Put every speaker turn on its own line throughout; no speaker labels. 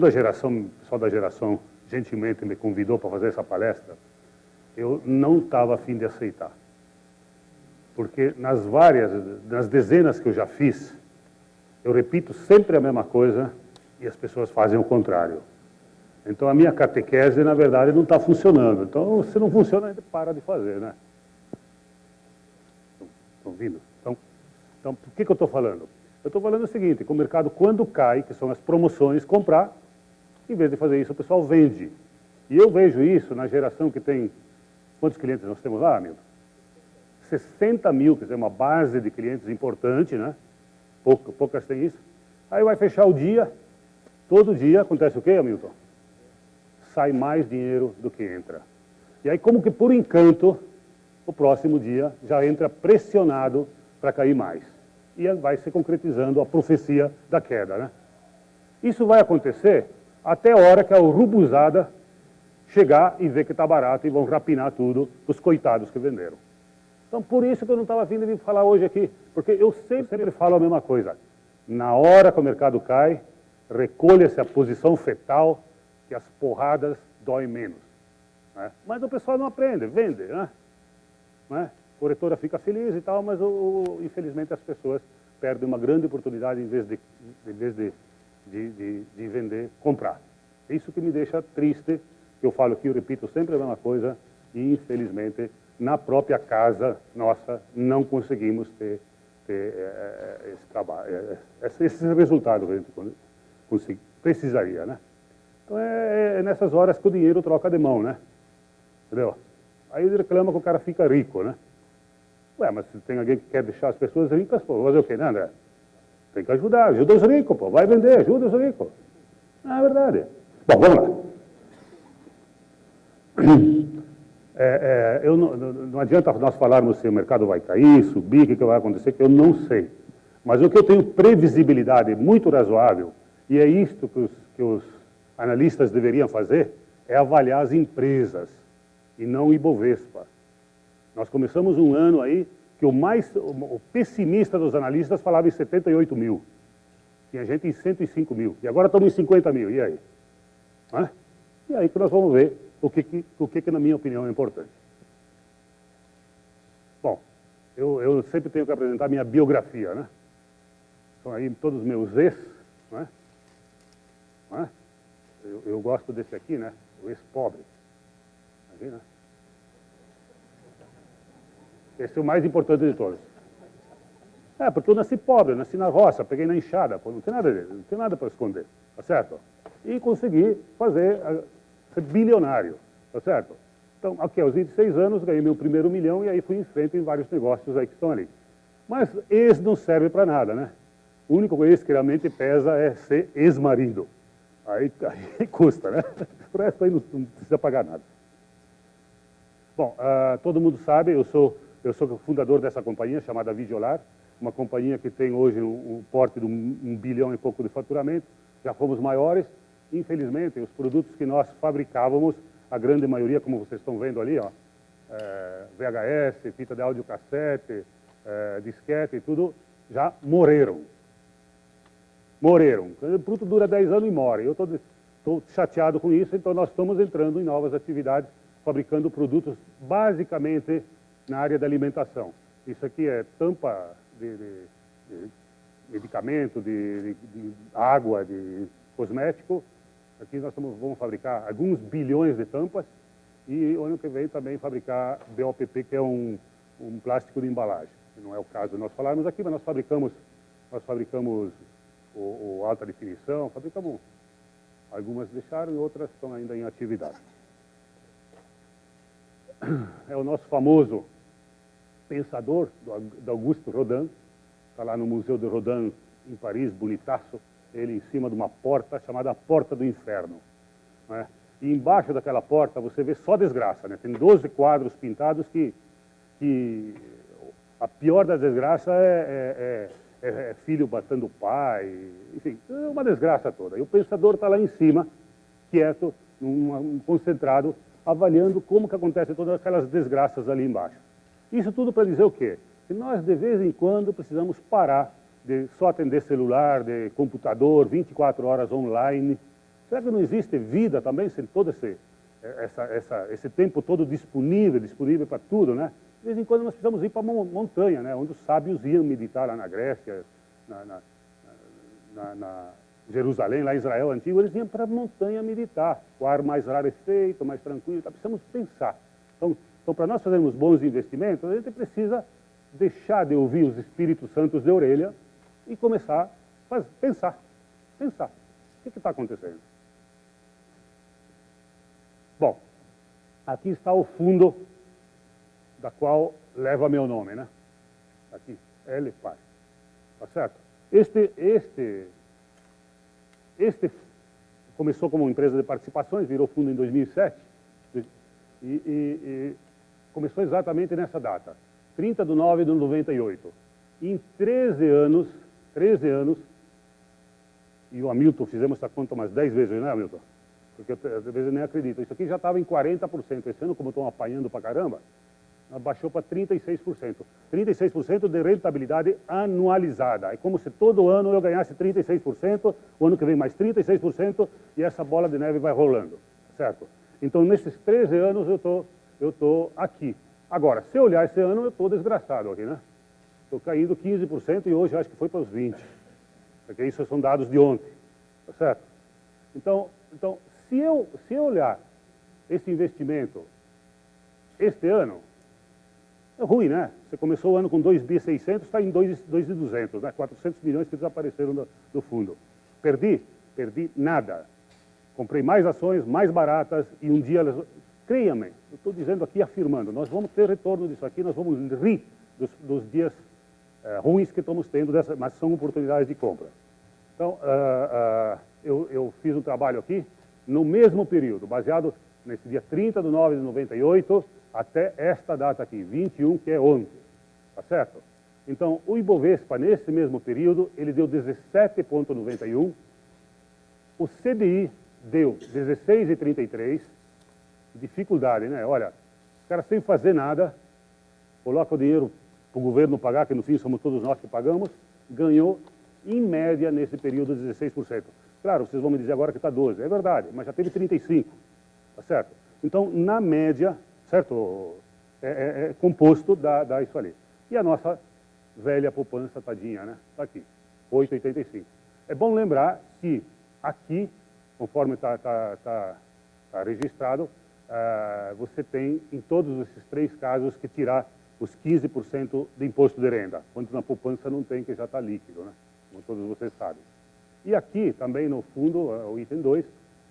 quando o pessoal da geração gentilmente me convidou para fazer essa palestra, eu não estava a fim de aceitar. Porque nas dezenas que eu já fiz, eu repito sempre a mesma coisa e as pessoas fazem o contrário. Então a minha catequese, na verdade, não está funcionando. Então, se não funciona, a gente para de fazer, né? Estão ouvindo? Então, por que eu estou falando? Eu estou falando o seguinte, que o mercado, quando cai, que são as promoções, comprar, em vez de fazer isso, o pessoal vende. E eu vejo isso na geração que tem... Quantos clientes nós temos lá, Hamilton? 60 mil, quer dizer, uma base de clientes importante, né? Poucas têm isso. Aí vai fechar o dia, todo dia acontece o quê, Hamilton? Sai mais dinheiro do que entra. E aí, como que por encanto, o próximo dia já entra pressionado para cair mais. E vai se concretizando a profecia da queda, né? Isso vai acontecer até a hora que a urubuzada chegar e ver que está barato e vão rapinar tudo os coitados que venderam. Então, por isso que eu não estava vindo vir falar hoje aqui, porque eu sempre falo a mesma coisa. Na hora que o mercado cai, recolha-se a posição fetal, que as porradas doem menos. Né? Mas o pessoal não aprende, vende, né? A corretora fica feliz e tal, mas infelizmente as pessoas perdem uma grande oportunidade em vez de vender, comprar. É isso que me deixa triste. Eu falo aqui, eu repito sempre a mesma coisa, e infelizmente na própria casa nossa não conseguimos ter esse trabalho, esse resultado que a gente precisaria, né? Então é nessas horas que o dinheiro troca de mão, né? Entendeu? Aí ele reclama que o cara fica rico, né? Ué, mas se tem alguém que quer deixar as pessoas ricas, pô, fazer o quê, né, André? Tem que ajudar, ajuda os ricos, pô, vai vender, ajuda os ricos. Não é verdade. Bom, vamos lá. Não adianta nós falarmos se o mercado vai cair, subir, o que vai acontecer, que eu não sei. Mas o que eu tenho previsibilidade muito razoável, e é isto que os analistas deveriam fazer, é avaliar as empresas, e não o Ibovespa. Nós começamos um ano aí que o pessimista dos analistas falava em 78 mil. Tinha gente em 105 mil. E agora estamos em 50 mil. E aí? E aí que nós vamos ver o que na minha opinião, é importante. Bom, eu sempre tenho que apresentar minha biografia, né? São aí todos os meus ex, né? Eu gosto desse aqui, né? O ex-pobre. Aqui, né? Esse é o mais importante de todos. Porque eu nasci pobre, eu nasci na roça, peguei na enxada, pô, não tem nada para esconder, tá certo? E consegui ser bilionário, tá certo? Então, aqui aos 26 anos, ganhei meu primeiro 1 milhão e aí fui em frente em vários negócios aí que estão ali. Mas ex não serve para nada, né? O único ex que realmente pesa é ser ex-marido. Aí custa, né? O resto aí não precisa pagar nada. Bom, todo mundo sabe, eu sou fundador dessa companhia chamada Vigiolar, uma companhia que tem hoje um porte de 1 bilhão e pouco de faturamento. Já fomos maiores. Infelizmente, os produtos que nós fabricávamos, a grande maioria, como vocês estão vendo ali, ó, VHS, fita de audiocassete, disquete e tudo, já morreram. Morreram. O produto dura 10 anos e morre. Eu estou chateado com isso, então nós estamos entrando em novas atividades, fabricando produtos basicamente na área da alimentação. Isso aqui é tampa de medicamento, de água, de cosmético. Aqui nós vamos fabricar alguns bilhões de tampas e o ano que vem também fabricar BOPP, que é um plástico de embalagem. Não é o caso de nós falarmos aqui, mas nós fabricamos o alta definição, fabricamos. Algumas deixaram e outras estão ainda em atividade. É o nosso famoso pensador, do Auguste Rodin, está lá no Museu de Rodin, em Paris, bonitaço, ele em cima de uma porta chamada Porta do Inferno. Né? E embaixo daquela porta você vê só desgraça, né? Tem 12 quadros pintados que a pior das desgraças é filho batendo o pai, enfim, é uma desgraça toda. E o pensador está lá em cima, quieto, concentrado, avaliando como que acontece todas aquelas desgraças ali embaixo. Isso tudo para dizer o quê? Que nós, de vez em quando, precisamos parar de só atender celular, de computador, 24 horas online, Será que não existe vida também sem todo esse tempo todo disponível para tudo, né? De vez em quando nós precisamos ir para a montanha, né? Onde os sábios iam meditar lá na Grécia, na Jerusalém, lá em Israel antigo, eles iam para a montanha meditar. O ar mais rarefeito, mais tranquilo, tá? Precisamos pensar. Então, para nós fazermos bons investimentos, a gente precisa deixar de ouvir os Espíritos Santos de orelha e começar a pensar. Pensar. O que está acontecendo? Bom, aqui está o fundo da qual leva meu nome, né? Aqui, L. Paz. Tá certo? Este começou como uma empresa de participações, virou fundo em 2007 e começou exatamente nessa data, 30 de 9 de 98. Em 13 anos, e o Hamilton, fizemos essa conta umas 10 vezes, né, Hamilton? Porque às vezes eu nem acredito. Isso aqui já estava em 40%. Esse ano, como estão apanhando pra caramba, baixou para 36%. 36% de rentabilidade anualizada. É como se todo ano eu ganhasse 36%, o ano que vem mais 36%, e essa bola de neve vai rolando, certo? Então, nesses 13 anos, eu tô aqui. Agora, se eu olhar esse ano, eu estou desgraçado aqui, né? Estou caindo 15% e hoje acho que foi para os 20%. Porque isso são dados de ontem, tá certo? Então se eu olhar esse investimento este ano, é ruim, né? Você começou o ano com 2.600, está em 2.200, né? 400 milhões que desapareceram do fundo. Perdi nada. Comprei mais ações, mais baratas, e um dia elas... Creia-me, eu estou dizendo aqui, afirmando, nós vamos ter retorno disso aqui, nós vamos rir dos dias ruins que estamos tendo, mas são oportunidades de compra. Então, eu fiz um trabalho aqui, no mesmo período, baseado nesse dia 30 de 9 de 98, até esta data aqui, 21, que é ontem, tá certo? Então, o Ibovespa, nesse mesmo período, ele deu 17,91, o CDI deu 16,33, dificuldade, né? Olha, os caras sem fazer nada, coloca o dinheiro para o governo pagar, que no fim somos todos nós que pagamos, ganhou, em média, nesse período, 16%. Claro, vocês vão me dizer agora que está 12%, é verdade, mas já teve 35%, tá certo? Então, na média, certo, é composto da isso ali. E a nossa velha poupança, tadinha, né? Está aqui, 8,85. É bom lembrar que aqui, conforme está registrado, você tem, em todos esses três casos, que tirar os 15% de imposto de renda, quanto na poupança não tem, que já está líquido, né? Como todos vocês sabem. E aqui, também no fundo, o item 2,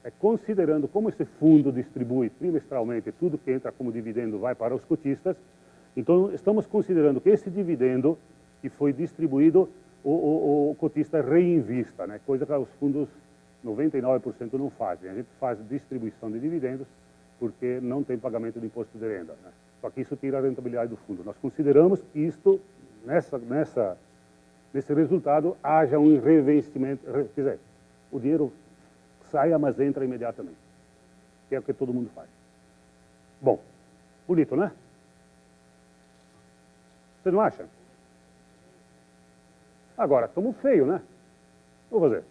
é considerando como esse fundo distribui trimestralmente tudo que entra como dividendo vai para os cotistas, então estamos considerando que esse dividendo que foi distribuído, o cotista reinvista, né? Coisa que os fundos 99% não fazem. A gente faz distribuição de dividendos porque não tem pagamento de imposto de renda, né? Só que isso tira a rentabilidade do fundo. Nós consideramos que isto, nesse resultado, haja um reinvestimento, quer dizer, o dinheiro saia, mas entra imediatamente, que é o que todo mundo faz. Bom, bonito, né? Você não acha? Agora, estamos feio, né? Vou fazer.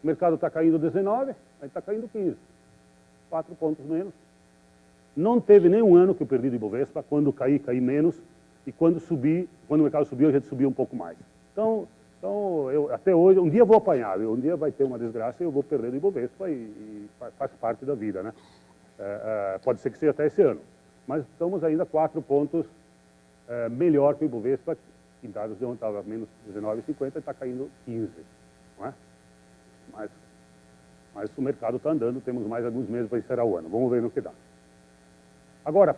O mercado está caindo 19, aí está caindo 15. 4 pontos menos. Não teve nenhum ano que eu perdi de Ibovespa, quando caí menos, e quando o mercado subiu, a gente subiu um pouco mais. Então eu, até hoje, um dia eu vou apanhar, um dia vai ter uma desgraça e eu vou perder do Ibovespa e faz parte da vida, né? Pode ser que seja até esse ano, mas estamos ainda 4 pontos melhor que o Ibovespa, em dados de onde estava menos 19,50 e está caindo 15, não é? Mas o mercado está andando, temos mais alguns meses para encerrar o ano, vamos ver no que dá. Agora,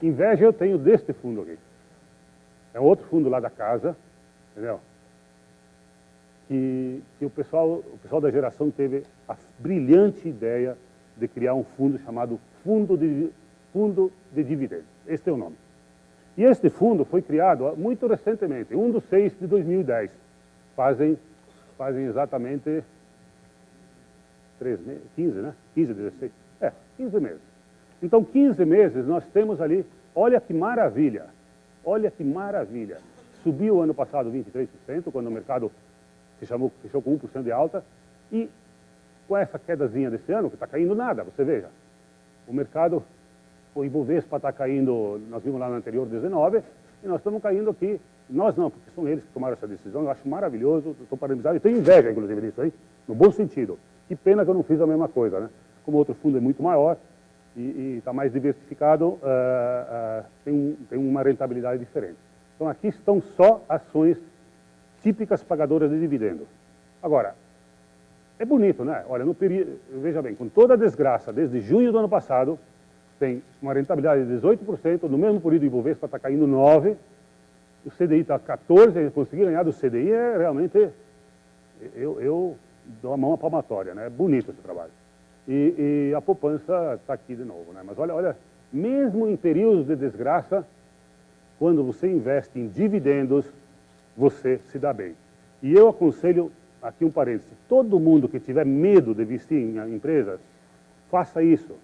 inveja eu tenho deste fundo aqui. É outro fundo lá da casa, entendeu? Que o pessoal da geração teve a brilhante ideia de criar um fundo chamado Fundo de Dividendos. Este é o nome. E este fundo foi criado muito recentemente, 1/6 de 2010. Fazem exatamente 15, né? 15, 16. 15 meses. Então, 15 meses nós temos ali, olha que maravilha, subiu o ano passado 23%, quando o mercado fechou com 1% de alta, e com essa quedazinha desse ano, que está caindo nada, você veja. O mercado, o Ibovespa está caindo, nós vimos lá no anterior 19, e nós estamos caindo aqui. Nós não, porque são eles que tomaram essa decisão, eu acho maravilhoso, estou parabenizado, e tenho inveja, inclusive, disso aí, no bom sentido. Que pena que eu não fiz a mesma coisa, né? Como o outro fundo é muito maior e está mais diversificado, tem uma rentabilidade diferente. Então aqui estão só ações típicas pagadoras de dividendos. Agora, é bonito, né? Olha, no período, veja bem, com toda a desgraça, desde junho do ano passado, tem uma rentabilidade de 18%, no mesmo período o Ibovespa está caindo 9%, o CDI está 14%, conseguir ganhar do CDI é realmente, eu dou a mão à palmatória, né? É bonito esse trabalho. E a poupança está aqui de novo, né? Mas olha, mesmo em períodos de desgraça, quando você investe em dividendos, você se dá bem. E eu aconselho, aqui um parênteses, todo mundo que tiver medo de investir em empresas, faça isso.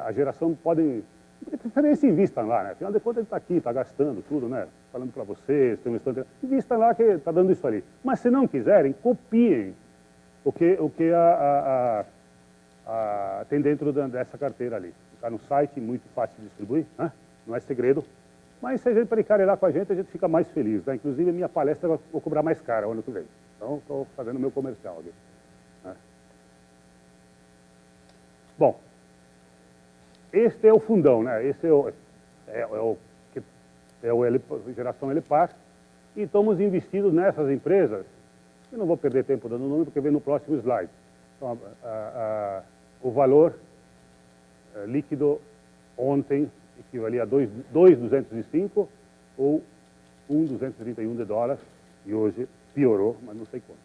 A geração pode, de preferência, invistam lá, né? Afinal de contas ele está aqui, está gastando tudo, né? Falando para vocês, tem um estante, invistam lá que está dando isso ali. Mas se não quiserem, copiem o que tem dentro dessa carteira ali. Está no site, muito fácil de distribuir, né? Não é segredo. Mas se a gente brincar lá com a gente fica mais feliz, né? Inclusive a minha palestra eu vou cobrar mais cara o ano que vem. Então estou fazendo o meu comercial ali, né? Bom, este é o fundão, né? Esse é o Geração LPAR. E estamos investidos nessas empresas. Eu não vou perder tempo dando nome, porque vem no próximo slide. Então, o valor líquido ontem equivalia a 2.205 ou 1.231 de dólares, e hoje piorou, mas não sei quanto.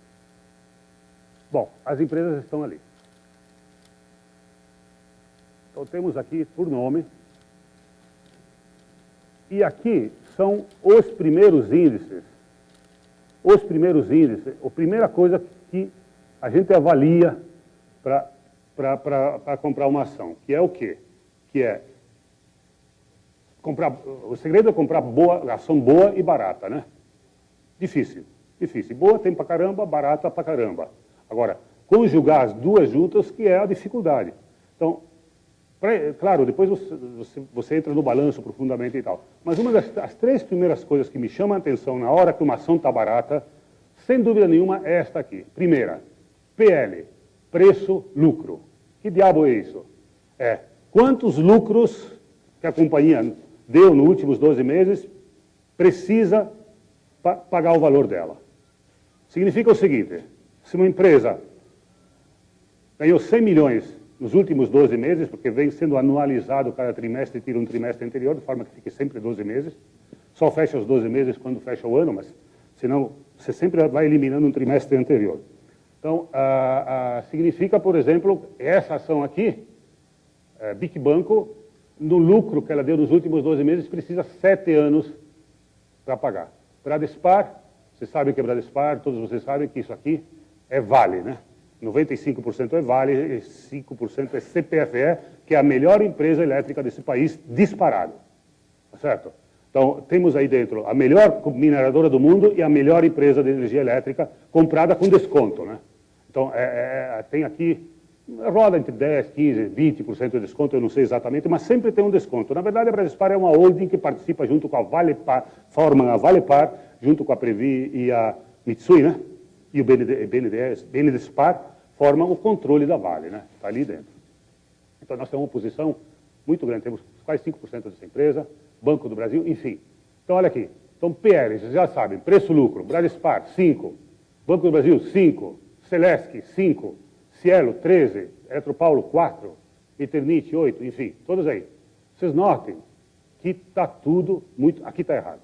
Bom, as empresas estão ali. Então temos aqui por nome, e aqui são os primeiros índices. Os primeiros índices, a primeira coisa que a gente avalia para comprar uma ação, que é o quê? Que é comprar, o segredo é comprar ação boa e barata, né? Difícil. Boa tem pra caramba, barata pra caramba. Agora, conjugar as duas juntas que é a dificuldade. Então, claro, depois você entra no balanço profundamente e tal. Mas uma das três primeiras coisas que me chamam a atenção na hora que uma ação está barata, sem dúvida nenhuma, é esta aqui. Primeira, PL, preço-lucro. Que diabo é isso? É quantos lucros que a companhia deu nos últimos 12 meses precisa pagar o valor dela. Significa o seguinte, se uma empresa ganhou 100 milhões nos últimos 12 meses, porque vem sendo anualizado cada trimestre e tira um trimestre anterior, de forma que fique sempre 12 meses, só fecha os 12 meses quando fecha o ano, mas senão você sempre vai eliminando um trimestre anterior. Então, significa, por exemplo, essa ação aqui, BIC Banco, no lucro que ela deu nos últimos 12 meses, precisa 7 anos para pagar. Bradespar, você sabe o que é Bradespar, todos vocês sabem que isso aqui é Vale, né? 95% é Vale e 5% é CPFE, que é a melhor empresa elétrica desse país, disparado. Tá certo? Então, temos aí dentro a melhor mineradora do mundo e a melhor empresa de energia elétrica comprada com desconto, né? Então, tem aqui, roda entre 10%, 15%, 20% de desconto, eu não sei exatamente, mas sempre tem um desconto. Na verdade, a Bradespar é uma holding que participa junto com a Valepar, formam a Valepar, junto com a Previ e a Mitsui, né? E o BNDESPAR formam o controle da Vale, né? Está ali dentro. Então, nós temos uma posição muito grande, temos quase 5% dessa empresa, Banco do Brasil, enfim. Então, olha aqui. Então, PL, vocês já sabem, preço-lucro, Bradespar, 5%, Banco do Brasil, 5%, Celesc, 5%, Cielo, 13%, Eletropaulo, 4%, Eternit, 8%, enfim, todos aí. Vocês notem que está tudo muito... Aqui está errado.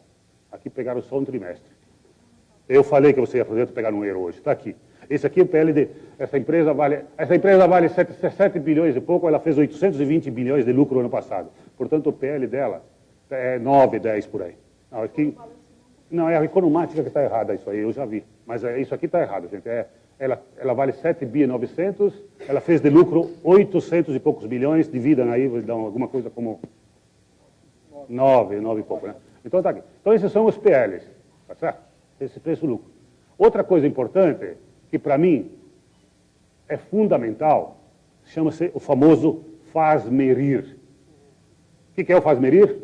Aqui pegaram só um trimestre. Eu falei que você ia fazer, pegar um erro hoje. Está aqui. Esse aqui é o PLD. Essa empresa vale 7 bilhões e pouco, ela fez 820 bilhões de lucro no ano passado. Portanto, o PL dela é 9, 10 por aí. Não, aqui, não, é a economática que está errada isso aí, eu já vi. Mas isso aqui está errado, gente. Ela vale 7 bi 900, ela fez de lucro 800 e poucos bilhões, dividam aí, vou dar alguma coisa como 9 e pouco, né? Então está aqui. Então esses são os PLs, tá certo? Esse preço-lucro. Outra coisa importante, que para mim é fundamental, chama-se o famoso faz-merir. O que é o faz-merir?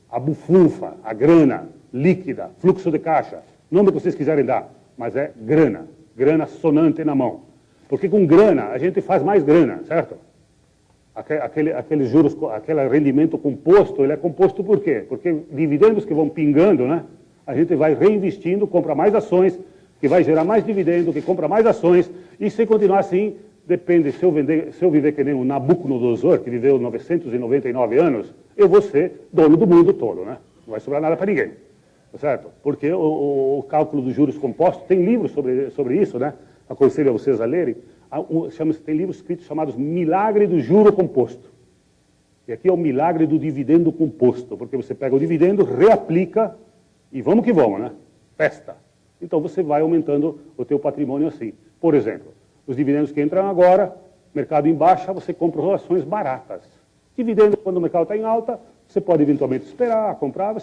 A bufunfa, a grana líquida, fluxo de caixa, nome que vocês quiserem dar, mas é grana, grana sonante na mão. Porque com grana a gente faz mais grana, certo? Aquele juros, aquele rendimento composto, ele é composto por quê? Porque dividendos que vão pingando, né? A gente vai reinvestindo, compra mais ações, que vai gerar mais dividendo, que compra mais ações, e se continuar assim, depende, se eu viver que nem o Nabucodonosor, que viveu 999 anos, eu vou ser dono do mundo todo, né? Não vai sobrar nada para ninguém, tá certo? Porque o cálculo dos juros compostos, tem livros sobre isso, né? Aconselho a vocês a lerem. Tem livros escritos chamados Milagre do Juro Composto. E aqui é o milagre do dividendo composto, porque você pega o dividendo, reaplica, e vamos que vamos, né? Festa. Então você vai aumentando o teu patrimônio assim. Por exemplo, os dividendos que entram agora, mercado em baixa, você compra ações baratas. Dividendo, quando o mercado está em alta, você pode eventualmente esperar, comprar,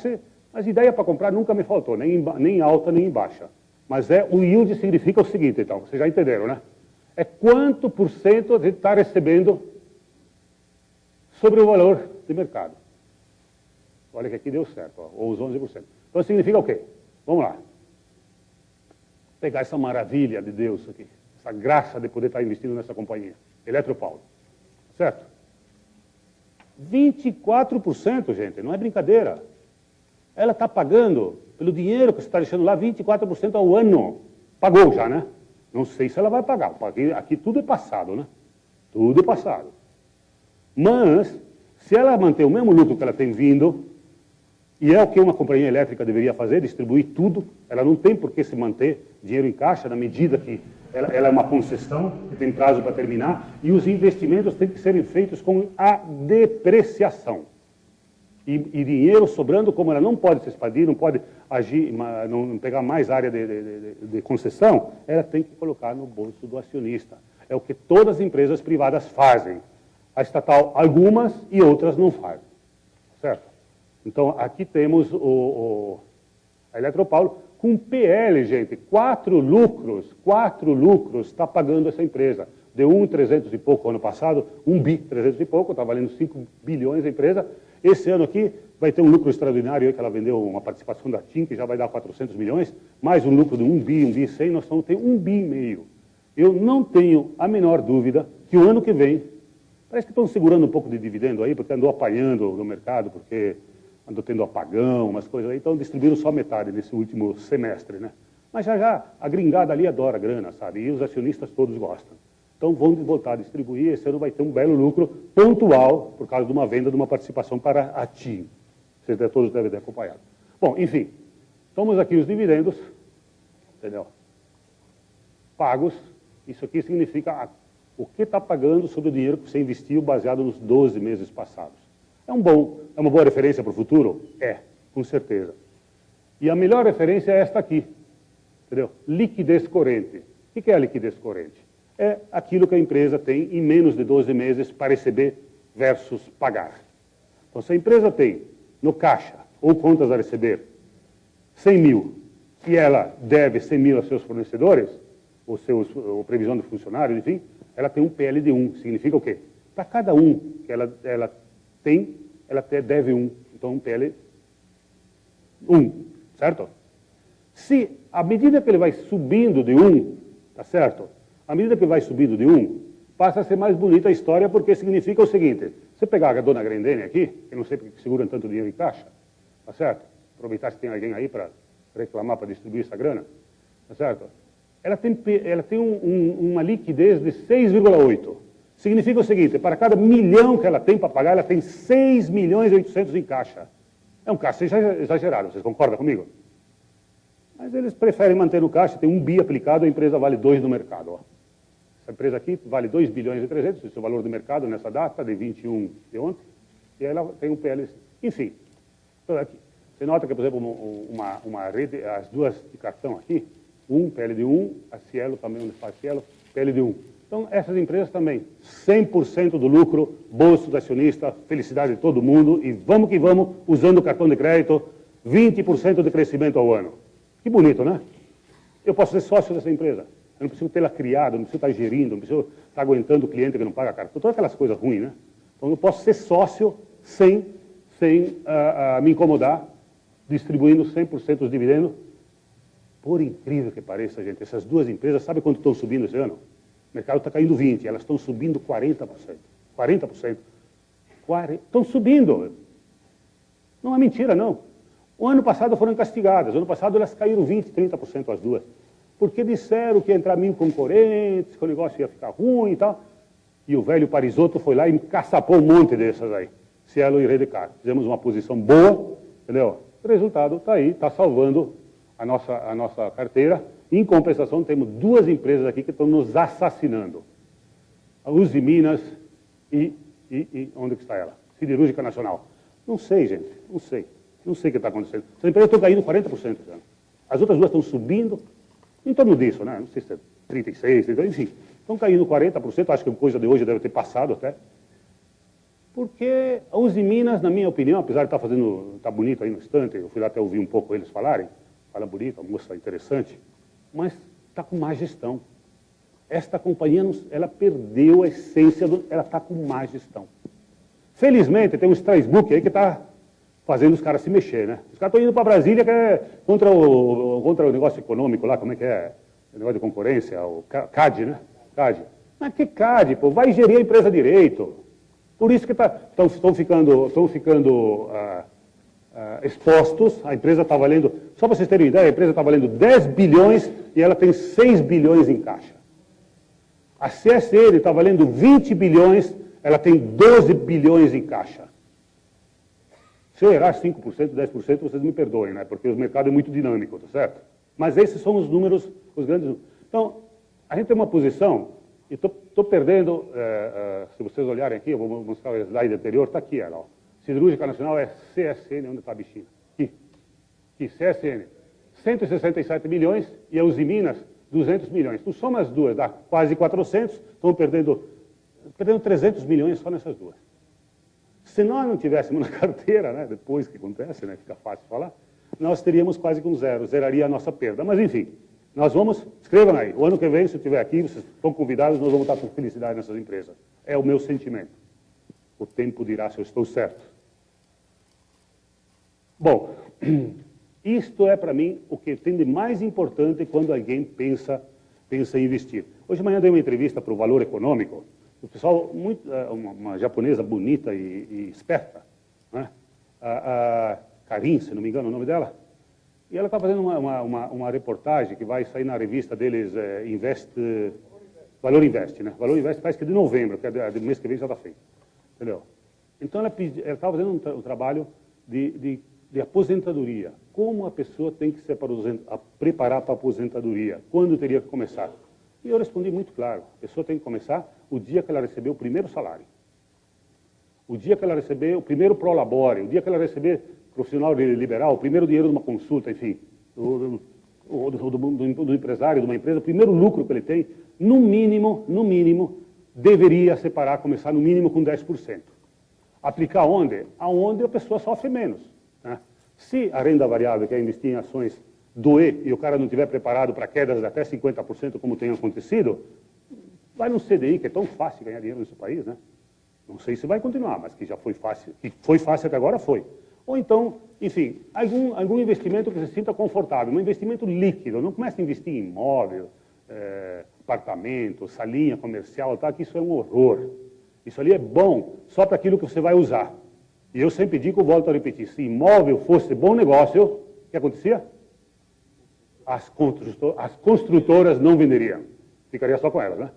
mas ideia para comprar nunca me faltou, nem em alta, nem em baixa. Mas o yield significa o seguinte, então, vocês já entenderam, né? É quanto por cento a gente está recebendo sobre o valor de mercado. Olha que aqui deu certo, ó, ou os 11%. Então significa o quê? Vamos lá. Pegar essa maravilha de Deus aqui, essa graça de poder estar investindo nessa companhia, Eletropaulo. Certo? 24%, gente, não é brincadeira. Ela está pagando, pelo dinheiro que você está deixando lá, 24% ao ano. Pagou já, né? Não sei se ela vai pagar, porque aqui tudo é passado, né? Tudo é passado. Mas, se ela manter o mesmo lucro que ela tem vindo, e é o que uma companhia elétrica deveria fazer, distribuir tudo, ela não tem por que se manter dinheiro em caixa, na medida que ela é uma concessão, que tem prazo para terminar, e os investimentos têm que serem feitos com a depreciação. E dinheiro sobrando, como ela não pode se expandir, não pode agir, não pegar mais área de concessão, ela tem que colocar no bolso do acionista. É o que todas as empresas privadas fazem. A estatal, algumas, e outras não fazem. Certo? Então, aqui temos a Eletropaulo com PL, gente, 4 lucros está pagando essa empresa. Deu 1,300 e pouco ano passado, 1,300 e pouco, está valendo 5 bilhões a empresa. Esse ano aqui vai ter um lucro extraordinário aí, que ela vendeu uma participação da TIM, que já vai dar 400 milhões, mais um lucro de 1 bi 100, nós vamos ter 1,5 bi. Eu não tenho a menor dúvida que o ano que vem, parece que estão segurando um pouco de dividendo aí, porque andou apanhando no mercado, porque andou tendo apagão, umas coisas aí, então distribuíram só metade nesse último semestre, né? Mas já a gringada ali adora grana, sabe? E os acionistas todos gostam. Então vão voltar a distribuir, esse ano vai ter um belo lucro pontual, por causa de uma venda de uma participação para a TIM. Vocês todos devem ter acompanhado. Bom, enfim, tomamos aqui os dividendos, entendeu? Pagos, isso aqui significa o que está pagando sobre o dinheiro que você investiu baseado nos 12 meses passados. É uma boa referência para o futuro? É, com certeza. E a melhor referência é esta aqui, entendeu? Liquidez corrente. O que é a liquidez corrente? É aquilo que a empresa tem em menos de 12 meses para receber versus pagar. Então, se a empresa tem no caixa ou contas a receber 100 mil e ela deve 100 mil aos seus fornecedores, ou previsão de funcionários, enfim, ela tem um PL de 1. Significa o quê? Para cada um que ela tem, ela deve 1. Então, um PL 1, certo? Se, à medida que ele vai subindo de 1, tá certo? À medida que vai subindo de 1, passa a ser mais bonita a história, porque significa o seguinte: você pegar a dona Grendene aqui, que não sei porque seguram tanto dinheiro em caixa, tá certo? Aproveitar se tem alguém aí para reclamar, para distribuir essa grana, tá certo? Ela tem uma liquidez de 6,8. Significa o seguinte: para cada milhão que ela tem para pagar, ela tem 6 milhões e 800 em caixa. É um caixa exagerado, vocês concordam comigo? Mas eles preferem manter no caixa, tem 1 bi aplicado, a empresa vale 2 no mercado. Ó. Essa empresa aqui vale 2 bilhões e 300, esse é o valor do mercado nessa data, de 21 de ontem, e ela tem um PL. Enfim, então aqui. Você nota que, por exemplo, uma rede, as duas de cartão aqui, PL de 1, a Cielo também, onde faz Cielo, PL de 1. Então, essas empresas também, 100% do lucro, bolso do acionista, felicidade de todo mundo, e vamos que vamos, usando o cartão de crédito, 20% de crescimento ao ano. Que bonito, né? Eu posso ser sócio dessa empresa. eu não preciso tê-la criada, eu não preciso estar gerindo, eu não preciso estar aguentando o cliente que não paga a carta. Todas aquelas coisas ruins, né? Então eu posso ser sócio sem me incomodar, distribuindo 100% dos dividendos. Por incrível que pareça, gente, essas duas empresas, sabe quanto estão subindo esse ano? O mercado está caindo 20%, elas estão subindo 40%. 40%. Estão subindo. Não é mentira, não. O ano passado foram castigadas. O ano passado elas caíram 20%, 30% as duas. Porque disseram que ia entrar 1000 concorrentes, que o negócio ia ficar ruim e tal. E o velho Parisotto foi lá e encaçapou um monte dessas aí. Cielo e Redecard. Fizemos uma posição boa, entendeu? O resultado está aí, está salvando a nossa carteira. Em compensação, temos duas empresas aqui que estão nos assassinando. A Uzi Minas e onde que está ela? Siderúrgica Nacional. Não sei, gente, não sei. Não sei o que está acontecendo. Essas empresas estão caindo 40% já. As outras duas estão subindo, em torno disso, né? Não sei se é 36, 30, enfim. Estão caindo 40%, acho que a coisa de hoje deve ter passado até. Porque a Uzi Minas, na minha opinião, apesar de estar bonito aí no estante, eu fui lá até ouvir um pouco eles falarem, fala bonito, a moça interessante, mas está com má gestão. Esta companhia, ela perdeu a essência, ela está com má gestão. Felizmente, tem um Strasbourg aí que está fazendo os caras se mexer, né? Os caras estão indo para Brasília que é contra o negócio econômico lá, como é que é? O negócio de concorrência, o CAD, né? CAD. Mas que CAD, pô? Vai gerir a empresa direito. Por isso que estão ficando expostos. A empresa está valendo, só para vocês terem uma ideia, a empresa está valendo 10 bilhões e ela tem 6 bilhões em caixa. A CSN está valendo 20 bilhões, ela tem 12 bilhões em caixa. Se eu errar 5%, 10%, vocês me perdoem, né? Porque o mercado é muito dinâmico, tá certo? Mas esses são os números, os grandes números. Então, a gente tem uma posição, e estou perdendo, se vocês olharem aqui, eu vou mostrar o slide anterior, está aqui ela, ó. Siderúrgica Nacional é CSN, onde está a bichinha? Aqui, CSN. 167 milhões e a Uzi Minas, 200 milhões. Tu soma as duas, dá quase 400, estão perdendo 300 milhões só nessas duas. Se nós não tivéssemos na carteira, né, depois que acontece, né, fica fácil falar, nós teríamos quase com zero, zeraria a nossa perda. Mas enfim, nós vamos, escrevam aí, o ano que vem, se eu estiver aqui, vocês estão convidados, nós vamos estar com felicidade nessas empresas. É o meu sentimento. O tempo dirá se eu estou certo. Bom, isto é para mim o que tem de mais importante quando alguém pensa em investir. Hoje de manhã dei uma entrevista para o Valor Econômico. O pessoal, uma japonesa bonita e esperta, né? A Karin, se não me engano o nome dela, e ela está fazendo uma reportagem que vai sair na revista deles, Valor Invest, né? Valor Invest parece que é de novembro, que é do mês que vem já está feito, entendeu? Então ela estava fazendo um trabalho de aposentadoria, como a pessoa tem que se preparar para a aposentadoria, quando teria que começar. E eu respondi muito claro, a pessoa tem que começar o dia que ela receber o primeiro salário. O dia que ela receber o primeiro prolabore, o dia que ela receber profissional liberal, o primeiro dinheiro de uma consulta, enfim, do empresário, de uma empresa, o primeiro lucro que ele tem, no mínimo, deveria separar, começar no mínimo com 10%. Aplicar onde? Aonde a pessoa sofre menos, né? Se a renda variável, que é investir em ações, doer e o cara não estiver preparado para quedas de até 50%, como tem acontecido, vai no CDI, que é tão fácil ganhar dinheiro nesse país, né? Não sei se vai continuar, mas que já foi fácil, que foi fácil até agora, foi. Ou então, enfim, algum investimento que se sinta confortável, um investimento líquido, não comece a investir em imóvel, apartamento, salinha comercial, tá? Que isso é um horror. Isso ali é bom só para aquilo que você vai usar. E eu sempre digo, volto a repetir, se imóvel fosse bom negócio, o que acontecia? As construtoras não venderiam. Ficaria só com elas, né?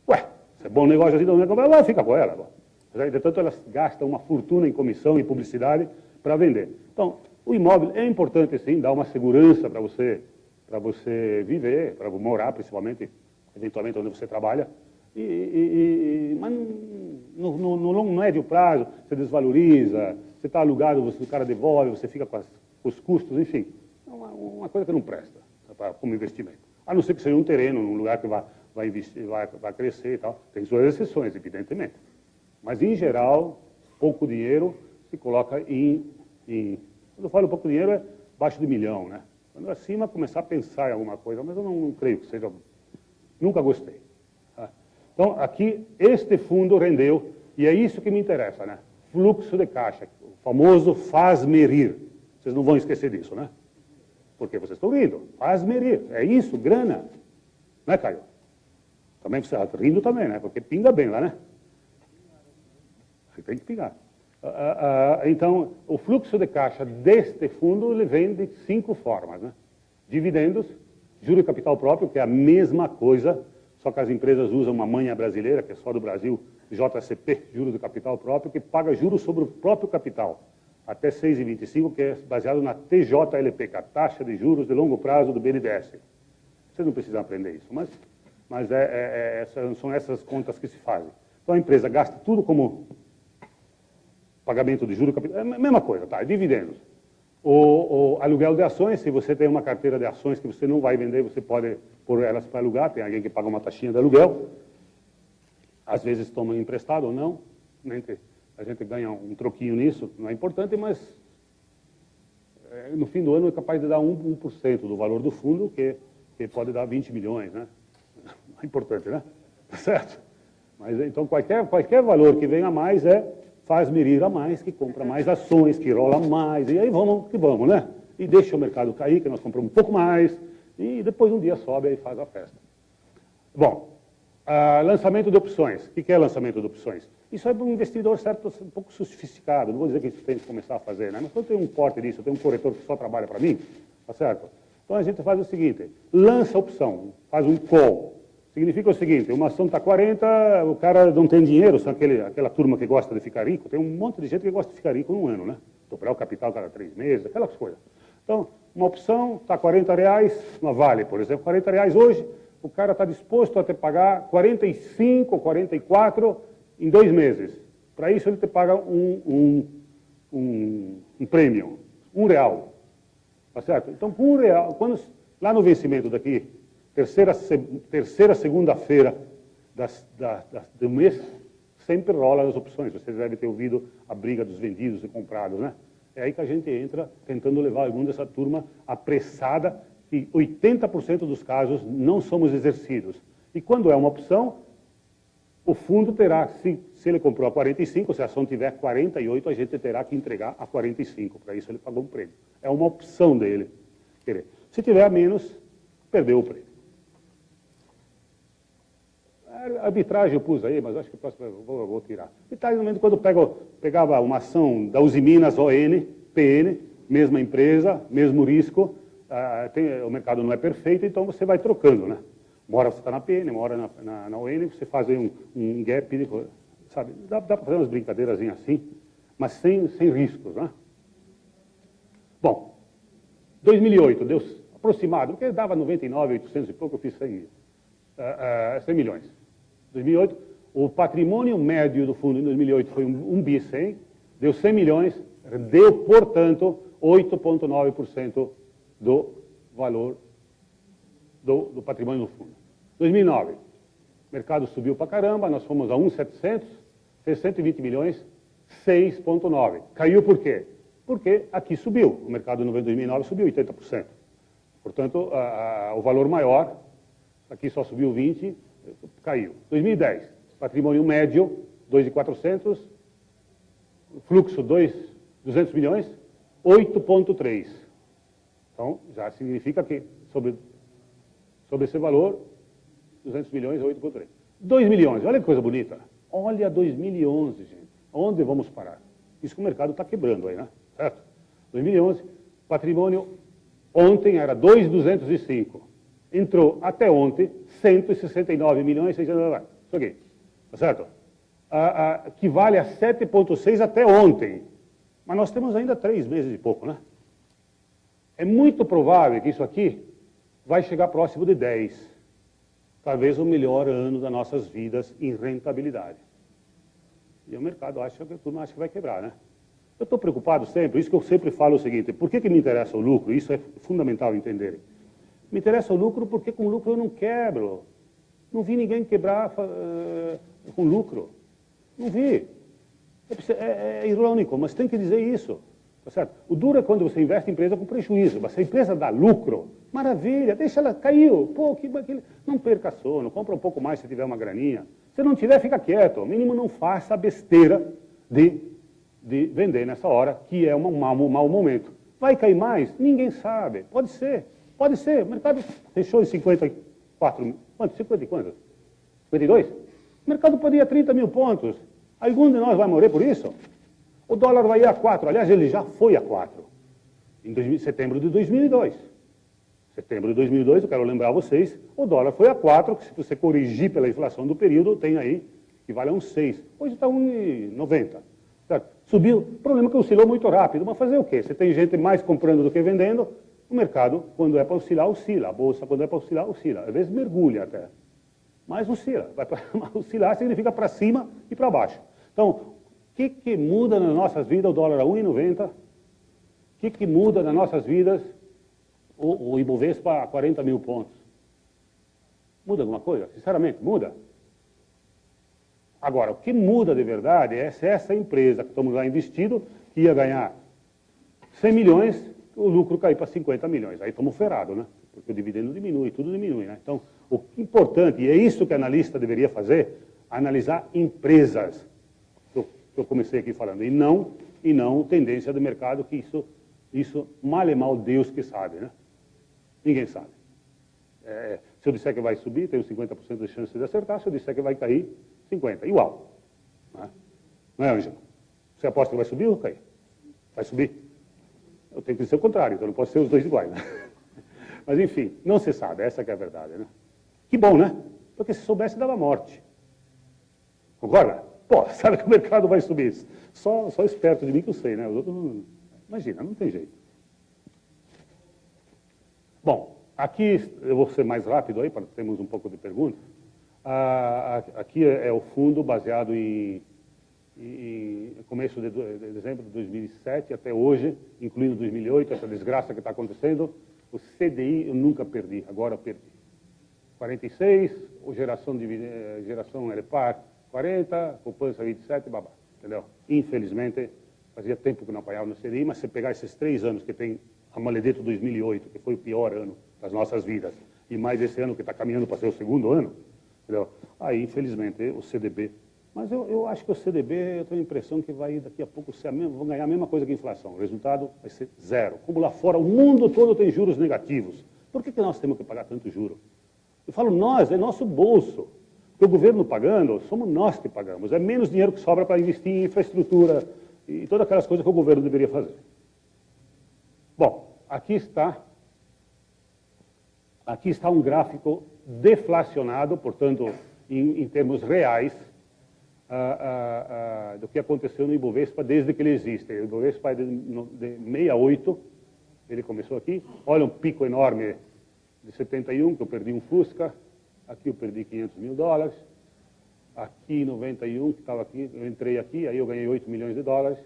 Ué, se é bom negócio assim, não fica com ela. Portanto, elas gastam uma fortuna em comissão e publicidade para vender. Então, o imóvel é importante, sim, dá uma segurança para você viver, para morar, principalmente, eventualmente, onde você trabalha. Mas no médio prazo, você desvaloriza, você está alugado, o cara devolve, você fica com os custos, enfim. É uma coisa que não presta como investimento. A não ser que seja um terreno, num lugar que vai investir, vai crescer e tal. Tem suas exceções, evidentemente. Mas, em geral, pouco dinheiro se coloca quando eu falo pouco dinheiro, é abaixo de 1 milhão, né? Quando acima, começar a pensar em alguma coisa, mas eu não creio que seja Nunca gostei. Tá? Então, aqui, este fundo rendeu, e é isso que me interessa, né? Fluxo de caixa, o famoso faz-me-rir. Vocês não vão esquecer disso, né? Porque vocês estão rindo. Faz-me-rir. É isso, grana. Não é, Caio? Também você está rindo também, né? Porque pinga bem lá, né? Você tem que pingar. Então, o fluxo de caixa deste fundo ele vem de 5 formas, né? Dividendos, juro de capital próprio, que é a mesma coisa, só que as empresas usam uma manha brasileira, que é só do Brasil, JCP, juros de capital próprio, que paga juros sobre o próprio capital, até 6,25, que é baseado na TJLP, que é a taxa de juros de longo prazo do BNDES. Vocês não precisam aprender isso, mas são essas contas que se fazem. Então a empresa gasta tudo como pagamento de juros, capital, é a mesma coisa, tá? Dividendos. O aluguel de ações, se você tem uma carteira de ações que você não vai vender, você pode pôr elas para alugar, tem alguém que paga uma taxinha de aluguel, às vezes toma emprestado ou não, a gente ganha um troquinho nisso, não é importante, mas no fim do ano é capaz de dar 1% do valor do fundo, que pode dar 20 milhões, né? Não é importante, né? Certo? Mas então qualquer valor que venha a mais faz-me rir a mais, que compra mais ações, que rola mais, e aí vamos que vamos, né? E deixa o mercado cair, que nós compramos um pouco mais, e depois um dia sobe e faz a festa. Bom, lançamento de opções. O que é lançamento de opções? Isso é para um investidor certo, um pouco sofisticado, não vou dizer que isso tem que começar a fazer, né? Mas quando tem um porte disso, tem um corretor que só trabalha para mim, tá certo? Então a gente faz o seguinte, lança a opção, faz um call. Significa o seguinte, uma ação está 40, o cara não tem dinheiro, são aquela turma que gosta de ficar rico, tem um monte de gente que gosta de ficar rico num ano, né? Dobrar o capital cada 3 meses, aquelas coisas. Então, uma opção está R$40, uma Vale, por exemplo, R$40 hoje, o cara está disposto a te pagar 45, 44 em 2 meses. Para isso ele te paga um prêmio, R$1. Tá certo? Então, com R$1, lá no vencimento daqui, terceira segunda-feira do mês, sempre rola as opções. Vocês devem ter ouvido a briga dos vendidos e comprados, né? É aí que a gente entra tentando levar algum dessa turma apressada, e 80% dos casos não somos exercidos. E quando é uma opção, o fundo terá, se ele comprou a 45, se a ação tiver 48, a gente terá que entregar a 45. Para isso ele pagou um prêmio. É uma opção dele. Se tiver a menos, perdeu o prêmio. A arbitragem eu pus aí, mas acho que o próximo eu vou tirar. Arbitragem, no momento, quando pegava uma ação da Uzi Minas, ON, PN, mesma empresa, mesmo risco, o mercado não é perfeito, então você vai trocando, né? Uma hora você está na PN, uma hora na ON, você faz aí um gap, sabe? Dá para fazer umas brincadeiras assim, mas sem riscos, né? Bom, 2008, deu aproximado, porque dava 99.800 e pouco, eu fiz 100 milhões. 2008, o patrimônio médio do fundo em 2008 foi 1 bi 100, deu 100 milhões, deu, portanto, 8,9% do valor do patrimônio do fundo. 2009, o mercado subiu para caramba, nós fomos a 1,700, fez 120 milhões, 6,9%. Caiu por quê? Porque aqui subiu, o mercado em 2009 subiu 80%. Portanto, o valor maior, aqui só subiu 20%, caiu. 2010, patrimônio médio, 2.400, fluxo 200 milhões, 8,3. Então, já significa que sobre esse valor, 200 milhões, 8,3. 2 milhões, olha que coisa bonita. Olha 2011, gente. Onde vamos parar? Isso que o mercado está quebrando aí, né? Certo? 2011, patrimônio ontem era 2.205. Entrou até ontem 169 milhões, 600 isso aqui, tá certo? Que vale a 7,6 até ontem. Mas nós temos ainda 3 meses e pouco, né? É muito provável que isso aqui vai chegar próximo de 10. Talvez o melhor ano das nossas vidas em rentabilidade. E o mercado acha que a turma acha que vai quebrar, né? Eu estou preocupado sempre, isso que eu sempre falo é o seguinte, por que me interessa o lucro? Isso é fundamental entenderem. Me interessa o lucro porque com lucro eu não quebro. Não vi ninguém quebrar com lucro. Não vi. É irônico, mas tem que dizer isso. Tá certo? O duro é quando você investe em empresa com prejuízo, mas se a empresa dá lucro, maravilha, deixa ela, caiu, pô, não perca sono, compra um pouco mais se tiver uma graninha. Se não tiver, fica quieto, ao mínimo não faça a besteira de vender nessa hora, que é um mau momento. Vai cair mais? Ninguém sabe, pode ser, o mercado fechou em 54 mil, quanto? 50 e quanto? 52? O mercado pode ir a 30 mil pontos, algum de nós vai morrer por isso? O dólar vai ir a 4, aliás, ele já foi a 4, em setembro de 2002. Setembro de 2002, eu quero lembrar a vocês, o dólar foi a 4, que se você corrigir pela inflação do período, tem aí, que vale a uns 6. Hoje está 1,90. Certo? Subiu, o problema é que oscilou muito rápido, mas fazer o quê? Você tem gente mais comprando do que vendendo, o mercado, quando é para oscilar, oscila. A bolsa, quando é para oscilar, oscila. Às vezes mergulha até, mas oscila. Oscilar significa para cima e para baixo. Então, o que muda nas nossas vidas o dólar a 1,90? O que muda nas nossas vidas o Ibovespa a 40 mil pontos? Muda alguma coisa? Sinceramente, muda? Agora, o que muda de verdade é se essa empresa que estamos lá investido, que ia ganhar 100 milhões, o lucro cair para 50 milhões. Aí estamos ferrados, né? Porque o dividendo diminui, tudo diminui, né? Então, o importante, e é isso que o analista deveria fazer, analisar empresas, que eu comecei aqui falando, e não tendência do mercado, que isso mal e mal Deus que sabe, né? Ninguém sabe. Se eu disser que vai subir, tenho 50% de chance de acertar. Se eu disser que vai cair, 50%. Igual. Não é, Ângelo? Você aposta que vai subir ou cair? Vai subir? Eu tenho que dizer o contrário, então não posso ser os dois iguais, né? Mas, enfim, não se sabe. Essa que é a verdade, né? Que bom, né? Porque se soubesse, dava morte. Concorda? Pô, sabe que o mercado vai subir. Só esperto de mim que eu sei, né? Os outros não... Imagina, não tem jeito. Bom, aqui eu vou ser mais rápido aí, para termos um pouco de perguntas. Aqui é o fundo baseado em começo de dezembro de 2007 até hoje, incluindo 2008, essa desgraça que está acontecendo. O CDI eu nunca perdi, agora eu perdi. 46, geração LPAR 40, poupança 27, babá, entendeu? Infelizmente, fazia tempo que não apanhava no CDI, mas se pegar esses 3 anos que tem a Maledeto 2008, que foi o pior ano das nossas vidas, e mais esse ano que está caminhando para ser o segundo ano, entendeu? Aí, infelizmente, o CDB... Mas eu acho que o CDB, eu tenho a impressão que vai daqui a pouco vão ganhar a mesma coisa que a inflação. O resultado vai ser zero. Como lá fora, o mundo todo tem juros negativos. Por que nós temos que pagar tanto juro? Eu falo nós, é nosso bolso. Porque o governo pagando, somos nós que pagamos. É menos dinheiro que sobra para investir em infraestrutura e todas aquelas coisas que o governo deveria fazer. Bom, aqui está um gráfico deflacionado, portanto, em termos reais, do que aconteceu no Ibovespa desde que ele existe. O Ibovespa é de 68, ele começou aqui. Olha um pico enorme de 71, que eu perdi um Fusca. Aqui eu perdi 500 mil dólares. Aqui em 91, que estava aqui, eu entrei aqui, aí eu ganhei 8 milhões de dólares.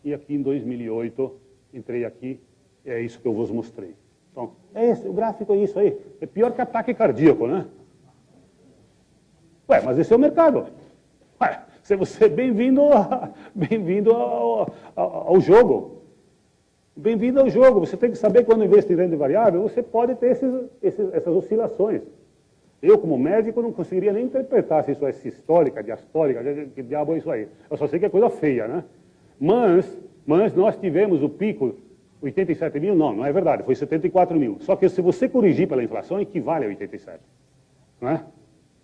E aqui em 2008, entrei aqui, é isso que eu vos mostrei. Então, o gráfico é isso aí. É pior que ataque cardíaco, né? Ué, mas esse é o mercado. Ué, você bem-vindo ao jogo. Bem-vindo ao jogo. Você tem que saber quando investir em renda variável, você pode ter essas oscilações. Eu, como médico, não conseguiria nem interpretar se isso é sistólica, diastólica, que diabo é isso aí. Eu só sei que é coisa feia, né? Mas nós tivemos o pico, 87 mil, não é verdade, foi 74 mil. Só que se você corrigir pela inflação, equivale a 87. Não é?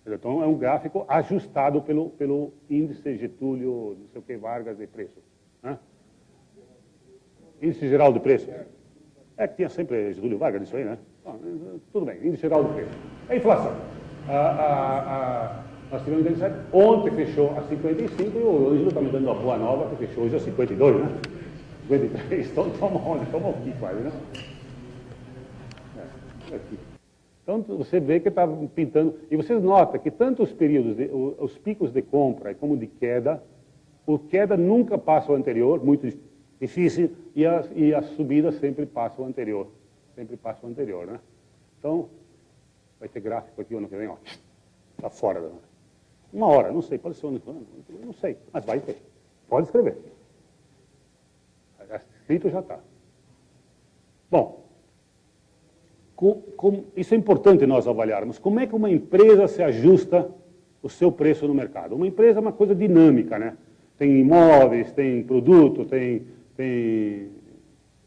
Então, é um gráfico ajustado pelo índice Getúlio, não sei o que, Vargas de preço. Né? Índice geral de preço. É que tinha sempre Getúlio Vargas disso aí, né? Tudo bem, índice geral de preço. A inflação. Nós tivemos 87, ontem fechou a 55 e o Ângelo está me dando uma boa nova, que fechou hoje a 52, né? 53, então toma onde? Toma aqui quase, né? Aqui. Então, você vê que está pintando, e vocês notam que tanto os períodos, os picos de compra como de queda, o queda nunca passa o anterior, muito difícil, e a subida sempre passa o anterior. Sempre passa o anterior, né? Então, vai ter gráfico aqui o ano que vem, ó, está fora. Né? 1 hora, não sei, pode ser o ano que vem, não sei, mas vai ter. Pode escrever. escrito já está. Bom, isso é importante nós avaliarmos. Como é que uma empresa se ajusta o seu preço no mercado? Uma empresa é uma coisa dinâmica, né? Tem imóveis, tem produto, tem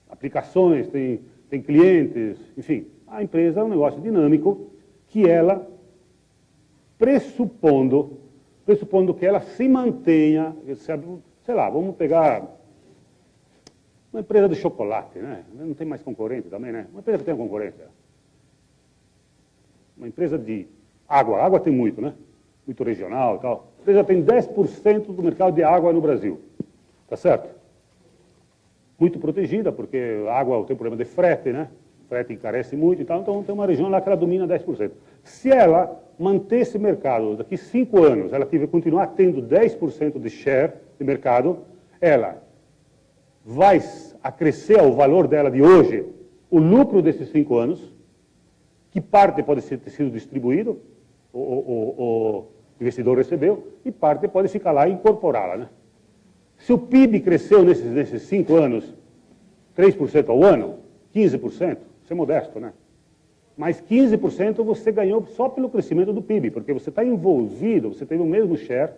aplicações, tem clientes, enfim. A empresa é um negócio dinâmico que ela, pressupondo que ela se mantenha, sei lá, vamos pegar uma empresa de chocolate, né? Não tem mais concorrente também, né? Uma empresa que tem concorrência. Uma empresa de água. Água tem muito, né? Muito regional e tal. A empresa tem 10% do mercado de água no Brasil. Tá certo? Muito protegida, porque a água tem problema de frete, né? O frete encarece muito e tal. Então tem uma região lá que ela domina 10%. Se ela manter esse mercado, daqui 5 anos, ela continuar tendo 10% de share de mercado, ela vai acrescer ao valor dela de hoje o lucro desses 5 anos, que parte pode ter sido distribuído, o investidor recebeu, e parte pode ficar lá e incorporá-la, né? Se o PIB cresceu nesses 5 anos 3% ao ano, 15%, isso é modesto, né? Mas 15% você ganhou só pelo crescimento do PIB, porque você está envolvido, você teve o mesmo share,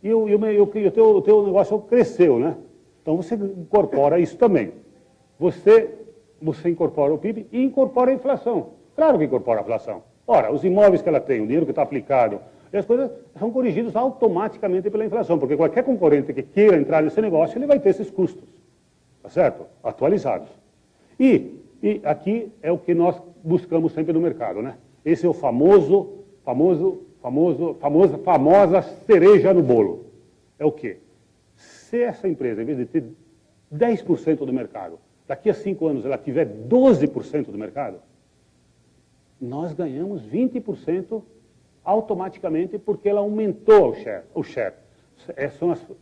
e o teu negócio cresceu, né? Então você incorpora isso também. Você incorpora o PIB e incorpora a inflação. Claro que incorpora a inflação. Ora, os imóveis que ela tem, o dinheiro que está aplicado, as coisas são corrigidos automaticamente pela inflação, porque qualquer concorrente que queira entrar nesse negócio, ele vai ter esses custos, tá certo? Atualizados. E aqui é o que nós buscamos sempre no mercado, né? Esse é o famosa cereja no bolo. É o quê? Se essa empresa, em vez de ter 10% do mercado, daqui a 5 anos ela tiver 12% do mercado, nós ganhamos 20% automaticamente porque ela aumentou o share.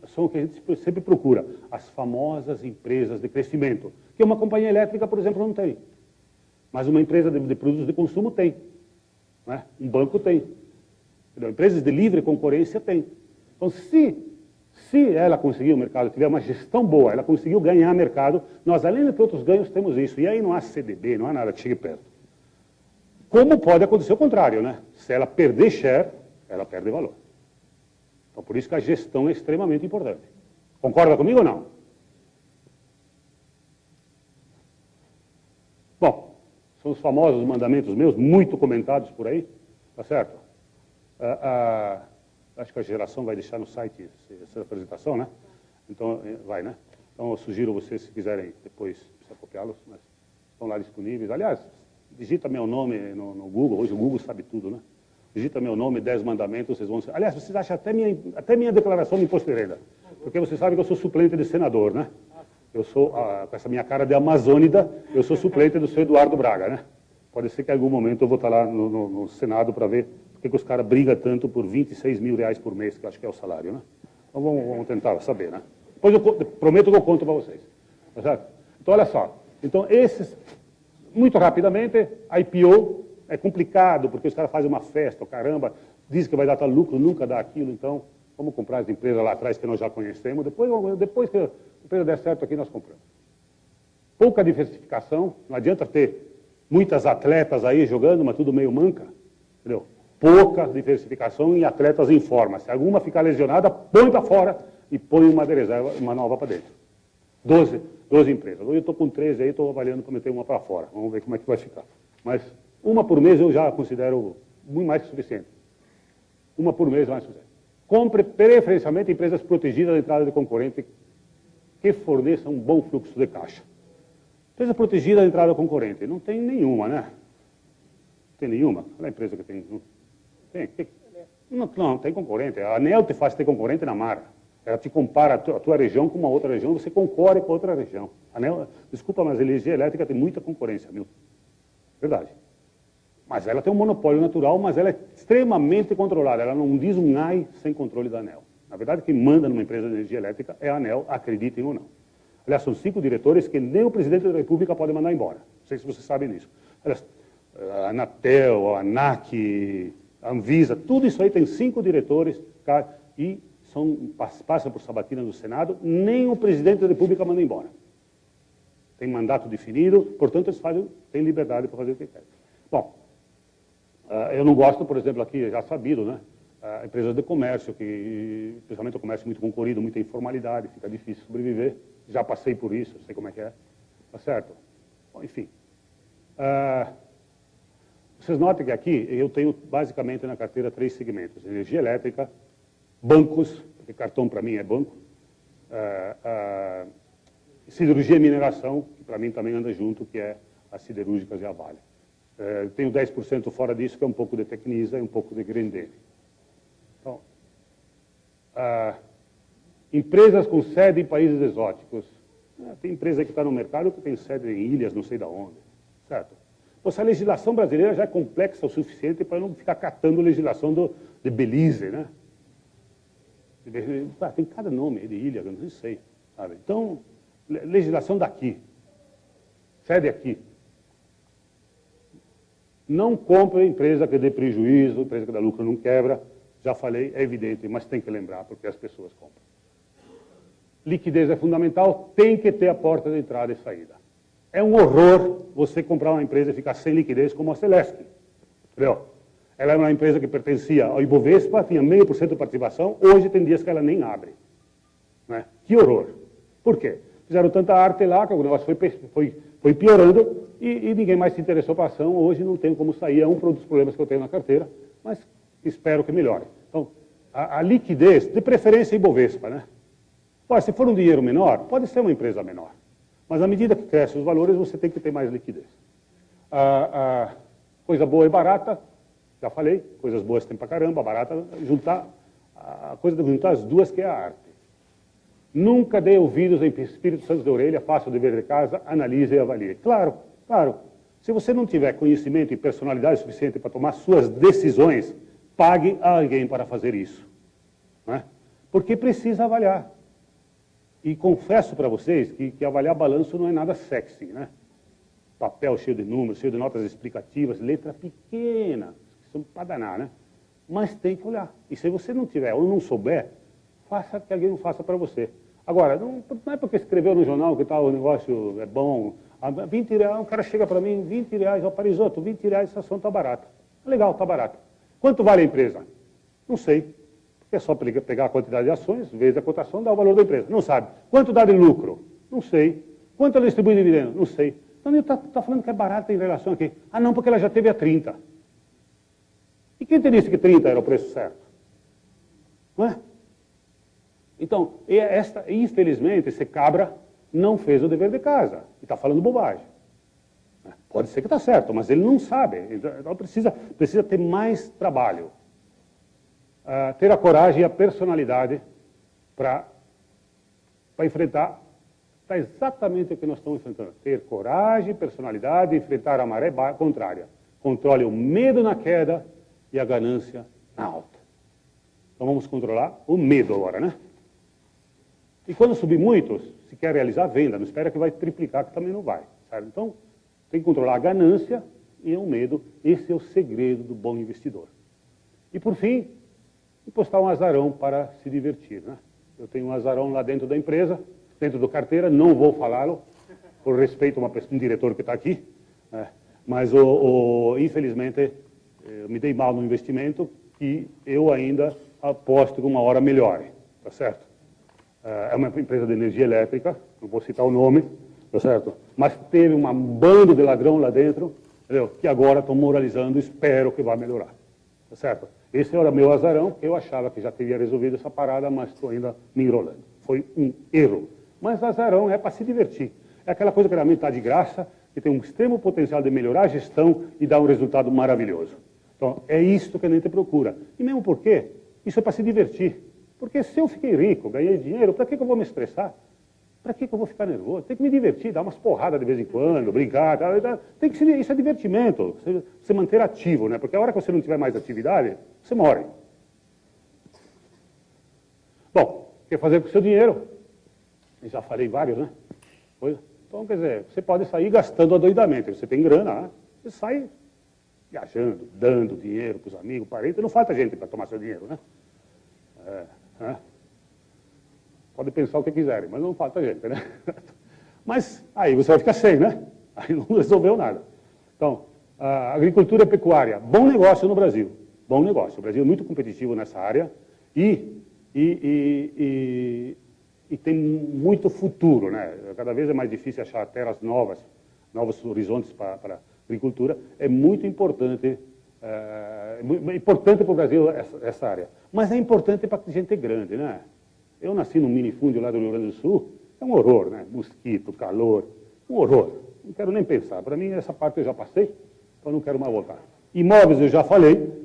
São o que a gente sempre procura, as famosas empresas de crescimento, que uma companhia elétrica, por exemplo, não tem. Mas uma empresa de produtos de consumo tem. Né? Um banco tem. Empresas de livre concorrência tem. Então, se ela conseguir o mercado, tiver uma gestão boa, ela conseguiu ganhar mercado, nós, além de outros ganhos, temos isso. E aí não há CDB, não há nada que chegue perto. Como pode acontecer o contrário, né? Se ela perder share, ela perde valor. Então, por isso que a gestão é extremamente importante. Concorda comigo ou não? Bom, são os famosos mandamentos meus, muito comentados por aí, tá certo? Acho que a geração vai deixar no site essa apresentação, né? Então, vai, né? Então, eu sugiro vocês, se quiserem depois, precisa copiá-los, mas estão lá disponíveis. Aliás, digita meu nome no Google, hoje o Google sabe tudo, né? Digita meu nome, 10 mandamentos, vocês vão... Aliás, vocês acham até minha declaração de imposto de renda, porque vocês sabem que eu sou suplente de senador, né? Eu sou, com essa minha cara de amazônida, eu sou suplente do senhor Eduardo Braga, né? Pode ser que em algum momento eu vou estar lá no Senado para ver por que os caras brigam tanto por 26 mil reais por mês, que eu acho que é o salário, né? Então vamos tentar saber, né? Depois eu prometo que eu conto para vocês. Tá certo? Então, olha só. Então, muito rapidamente, a IPO é complicado, porque os caras fazem uma festa, caramba, dizem que vai dar tal lucro, nunca dá aquilo, então vamos comprar as empresas lá atrás que nós já conhecemos, depois que a empresa der certo aqui, nós compramos. Pouca diversificação, não adianta ter muitas atletas aí jogando, mas tudo meio manca, entendeu? Pouca diversificação em atletas em forma. Se alguma ficar lesionada, põe para fora e põe uma de reserva, uma nova para dentro. 12 empresas. Hoje eu estou com 13 aí, estou avaliando para meter uma para fora. Vamos ver como é que vai ficar. Mas uma por mês eu já considero muito mais que suficiente. Uma por mês é mais que suficiente. Compre preferencialmente empresas protegidas da entrada de concorrente que forneçam um bom fluxo de caixa. Empresa protegida da entrada concorrente. Não tem nenhuma, né? Não tem nenhuma. Qual é a empresa que tem? Tem. Não tem concorrente. A ANEEL te faz ter concorrente na marra. Ela te compara a tua região com uma outra região, você concorre com outra região. A ANEEL, desculpa, mas a energia elétrica tem muita concorrência, Milton. Verdade. Mas ela tem um monopólio natural, mas ela é extremamente controlada. Ela não diz um ai sem controle da ANEEL. Na verdade, quem manda numa empresa de energia elétrica é a ANEEL, acreditem ou não. Aliás, são 5 diretores que nem o presidente da República pode mandar embora. Não sei se vocês sabem disso. Aliás, a Anatel, a ANAC, a Anvisa, tudo isso aí tem 5 diretores e passam por sabatina do Senado, nem o presidente da República manda embora. tem mandato definido, portanto, eles têm liberdade para fazer o que querem. Bom, eu não gosto, por exemplo, aqui, já sabido, né? Empresas de comércio, que, especialmente o comércio muito concorrido, muita informalidade, fica difícil sobreviver. Já passei por isso, sei como é que é. Tá certo? Bom, enfim. Vocês notem que aqui eu tenho basicamente na carteira 3 segmentos: energia elétrica, bancos, porque cartão para mim é banco, siderurgia e mineração, que para mim também anda junto, que é as siderúrgicas e a Vale. Tenho 10% fora disso, que é um pouco de Tecnisa e um pouco de Grendene. Então, empresas com sede em países exóticos. Tem empresa que está no mercado que tem sede em ilhas, não sei de onde. Certo? Então, a legislação brasileira já é complexa o suficiente para eu não ficar catando legislação de Belize, né? Tem cada nome de ilha, eu não sei. Sabe? Então, legislação daqui. Sede aqui. Não compre empresa que dê prejuízo, empresa que dá lucro não quebra. Já falei, é evidente, mas tem que lembrar, porque as pessoas compram. Liquidez é fundamental, tem que ter a porta de entrada e saída. É um horror você comprar uma empresa e ficar sem liquidez como a Celesc. Entendeu? Ela era uma empresa que pertencia ao Ibovespa, tinha 0,5% de participação, hoje tem dias que ela nem abre. Né? Que horror. Por quê? Fizeram tanta arte lá que o negócio foi piorando e ninguém mais se interessou para a ação. Hoje não tem como sair, é um dos problemas que eu tenho na carteira, mas espero que melhore. Então, a liquidez, de preferência Ibovespa, né? Pode, se for um dinheiro menor, pode ser uma empresa menor. Mas à medida que crescem os valores, você tem que ter mais liquidez. Coisa boa e barata, já falei, coisas boas tem pra caramba, barata, a coisa de juntar as duas que é a arte. Nunca dê ouvidos em espíritos santos de orelha, faça o dever de casa, analise e avalie. Claro, claro. Se você não tiver conhecimento e personalidade suficiente para tomar suas decisões, pague a alguém para fazer isso. Né? Porque precisa avaliar. E confesso para vocês que avaliar balanço não é nada sexy, né? Papel cheio de números, cheio de notas explicativas, letra pequena, são para danar, né? Mas tem que olhar. E se você não tiver ou não souber, faça que alguém não faça para você. Agora, não é porque escreveu no jornal que tal o negócio é bom. 20 reais, um cara chega para mim, 20 reais, ó, Parisoto, 20 reais, essa ação está barata. Legal, está barata. Quanto vale a empresa? Não sei. É só pegar a quantidade de ações, vezes a cotação, dá o valor da empresa. Não sabe. Quanto dá de lucro? Não sei. Quanto ela distribui de dividendo? Não sei. Então ele está falando que é barata em relação aqui. Ah, não, porque ela já teve a 30. E quem te disse que 30 era o preço certo? Não é? Então, infelizmente, esse cabra não fez o dever de casa. E está falando bobagem. Pode ser que está certo, mas ele não sabe. Então precisa ter mais trabalho. Ter a coragem e a personalidade para enfrentar, está exatamente o que nós estamos enfrentando. Ter coragem, personalidade, enfrentar a maré contrária. Controle o medo na queda e a ganância na alta. Então vamos controlar o medo agora, né? E quando subir muito, se quer realizar, venda. Não espera que vai triplicar, que também não vai. Sabe? Então, tem que controlar a ganância e o medo. Esse é o segredo do bom investidor. E por fim, postar um azarão para se divertir, né? Eu tenho um azarão lá dentro da empresa, dentro da carteira, não vou falá-lo, por respeito a um diretor que está aqui, né? Mas, infelizmente, eu me dei mal no investimento e eu ainda aposto que uma hora melhore, tá certo? É uma empresa de energia elétrica, não vou citar o nome, tá certo? Mas teve um bando de ladrão lá dentro, entendeu? Que agora estão moralizando, espero que vá melhorar, tá certo? Esse era meu azarão, eu achava que já teria resolvido essa parada, mas estou ainda me enrolando. Foi um erro. Mas azarão é para se divertir. É aquela coisa que realmente está de graça, que tem um extremo potencial de melhorar a gestão e dar um resultado maravilhoso. Então, é isso que a gente procura. E mesmo porque isso é para se divertir. Porque se eu fiquei rico, ganhei dinheiro, para que eu vou me estressar? Para que eu vou ficar nervoso? Tem que me divertir, dar umas porradas de vez em quando, brincar. Tem que ser, isso é divertimento, você manter ativo, né? Porque a hora que você não tiver mais atividade, você morre. Bom, quer fazer com o seu dinheiro? Eu já falei vários, né? Então, quer dizer, você pode sair gastando adoidamente. Você tem grana, né? Você sai viajando, dando dinheiro para os amigos, parentes. Não falta gente para tomar seu dinheiro, né? Pode pensar o que quiserem, mas não falta gente, né? Mas aí você vai ficar sem, né? Aí não resolveu nada. Então, a agricultura e a pecuária, bom negócio no Brasil. Bom negócio. O Brasil é muito competitivo nessa área e tem muito futuro, né? Cada vez é mais difícil achar terras novas, novos horizontes para a agricultura. É muito importante, para o Brasil essa área. Mas é importante para a gente grande, né? Eu nasci num minifúndio lá do Rio Grande do Sul, é um horror, né? Mosquito, calor, um horror. Não quero nem pensar. Para mim, essa parte eu já passei, então não quero mais voltar. Imóveis eu já falei.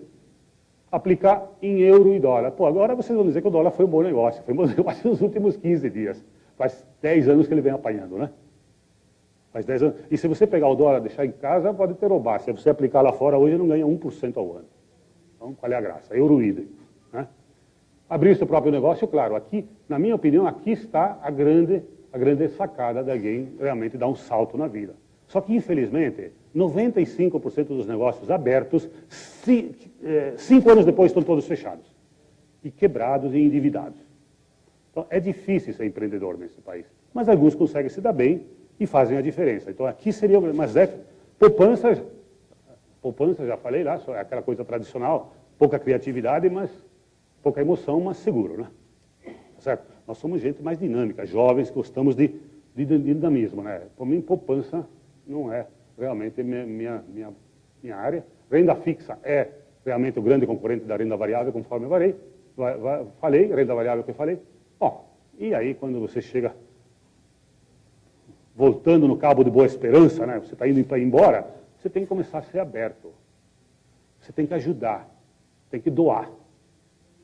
Aplicar em euro e dólar. Pô, agora vocês vão dizer que o dólar foi um bom negócio. Foi um bom negócio nos últimos 15 dias. Faz 10 anos que ele vem apanhando, né? Faz 10 anos. E se você pegar o dólar e deixar em casa, pode ter roubar. Se você aplicar lá fora, hoje não ganha 1% ao ano. Então, qual é a graça? Euro idem, né? Abrir o seu próprio negócio, claro. Aqui, na minha opinião, aqui está a grande sacada de alguém realmente dar um salto na vida. Só que, infelizmente, 95% dos negócios abertos, 5 anos depois, estão todos fechados. E quebrados e endividados. Então, é difícil ser empreendedor nesse país. Mas alguns conseguem se dar bem e fazem a diferença. Então, aqui seria... Mas poupança, já falei lá, é aquela coisa tradicional, pouca criatividade, mas pouca emoção, mas seguro, né? Certo? Nós somos gente mais dinâmica, jovens, gostamos de dinamismo, né? Para mim, poupança não é realmente minha área. Renda fixa é realmente o grande concorrente da renda variável, conforme eu falei, renda variável que eu falei. Bom, e aí quando você chega voltando no Cabo de Boa Esperança, né, você está indo para ir embora, você tem que começar a ser aberto. Você tem que ajudar, tem que doar.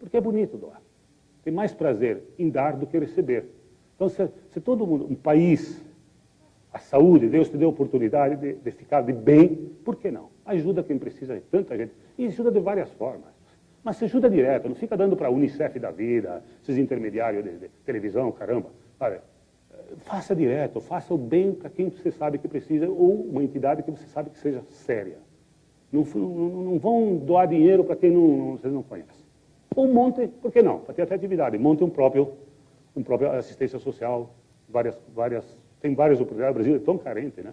Porque é bonito doar. Tem mais prazer em dar do que receber. Então, se todo mundo, um país... A saúde, Deus te deu a oportunidade de ficar de bem, por que não? Ajuda quem precisa de tanta gente. E ajuda de várias formas. Mas se ajuda direto, não fica dando para a Unicef da vida, esses intermediários de televisão, caramba. Sabe? Faça direto, faça o bem para quem você sabe que precisa, ou uma entidade que você sabe que seja séria. Não vão doar dinheiro para quem vocês não conhecem. Ou monte, por que não? Para ter até atividade, monte um próprio assistência social, tem várias oportunidades. O Brasil é tão carente, né?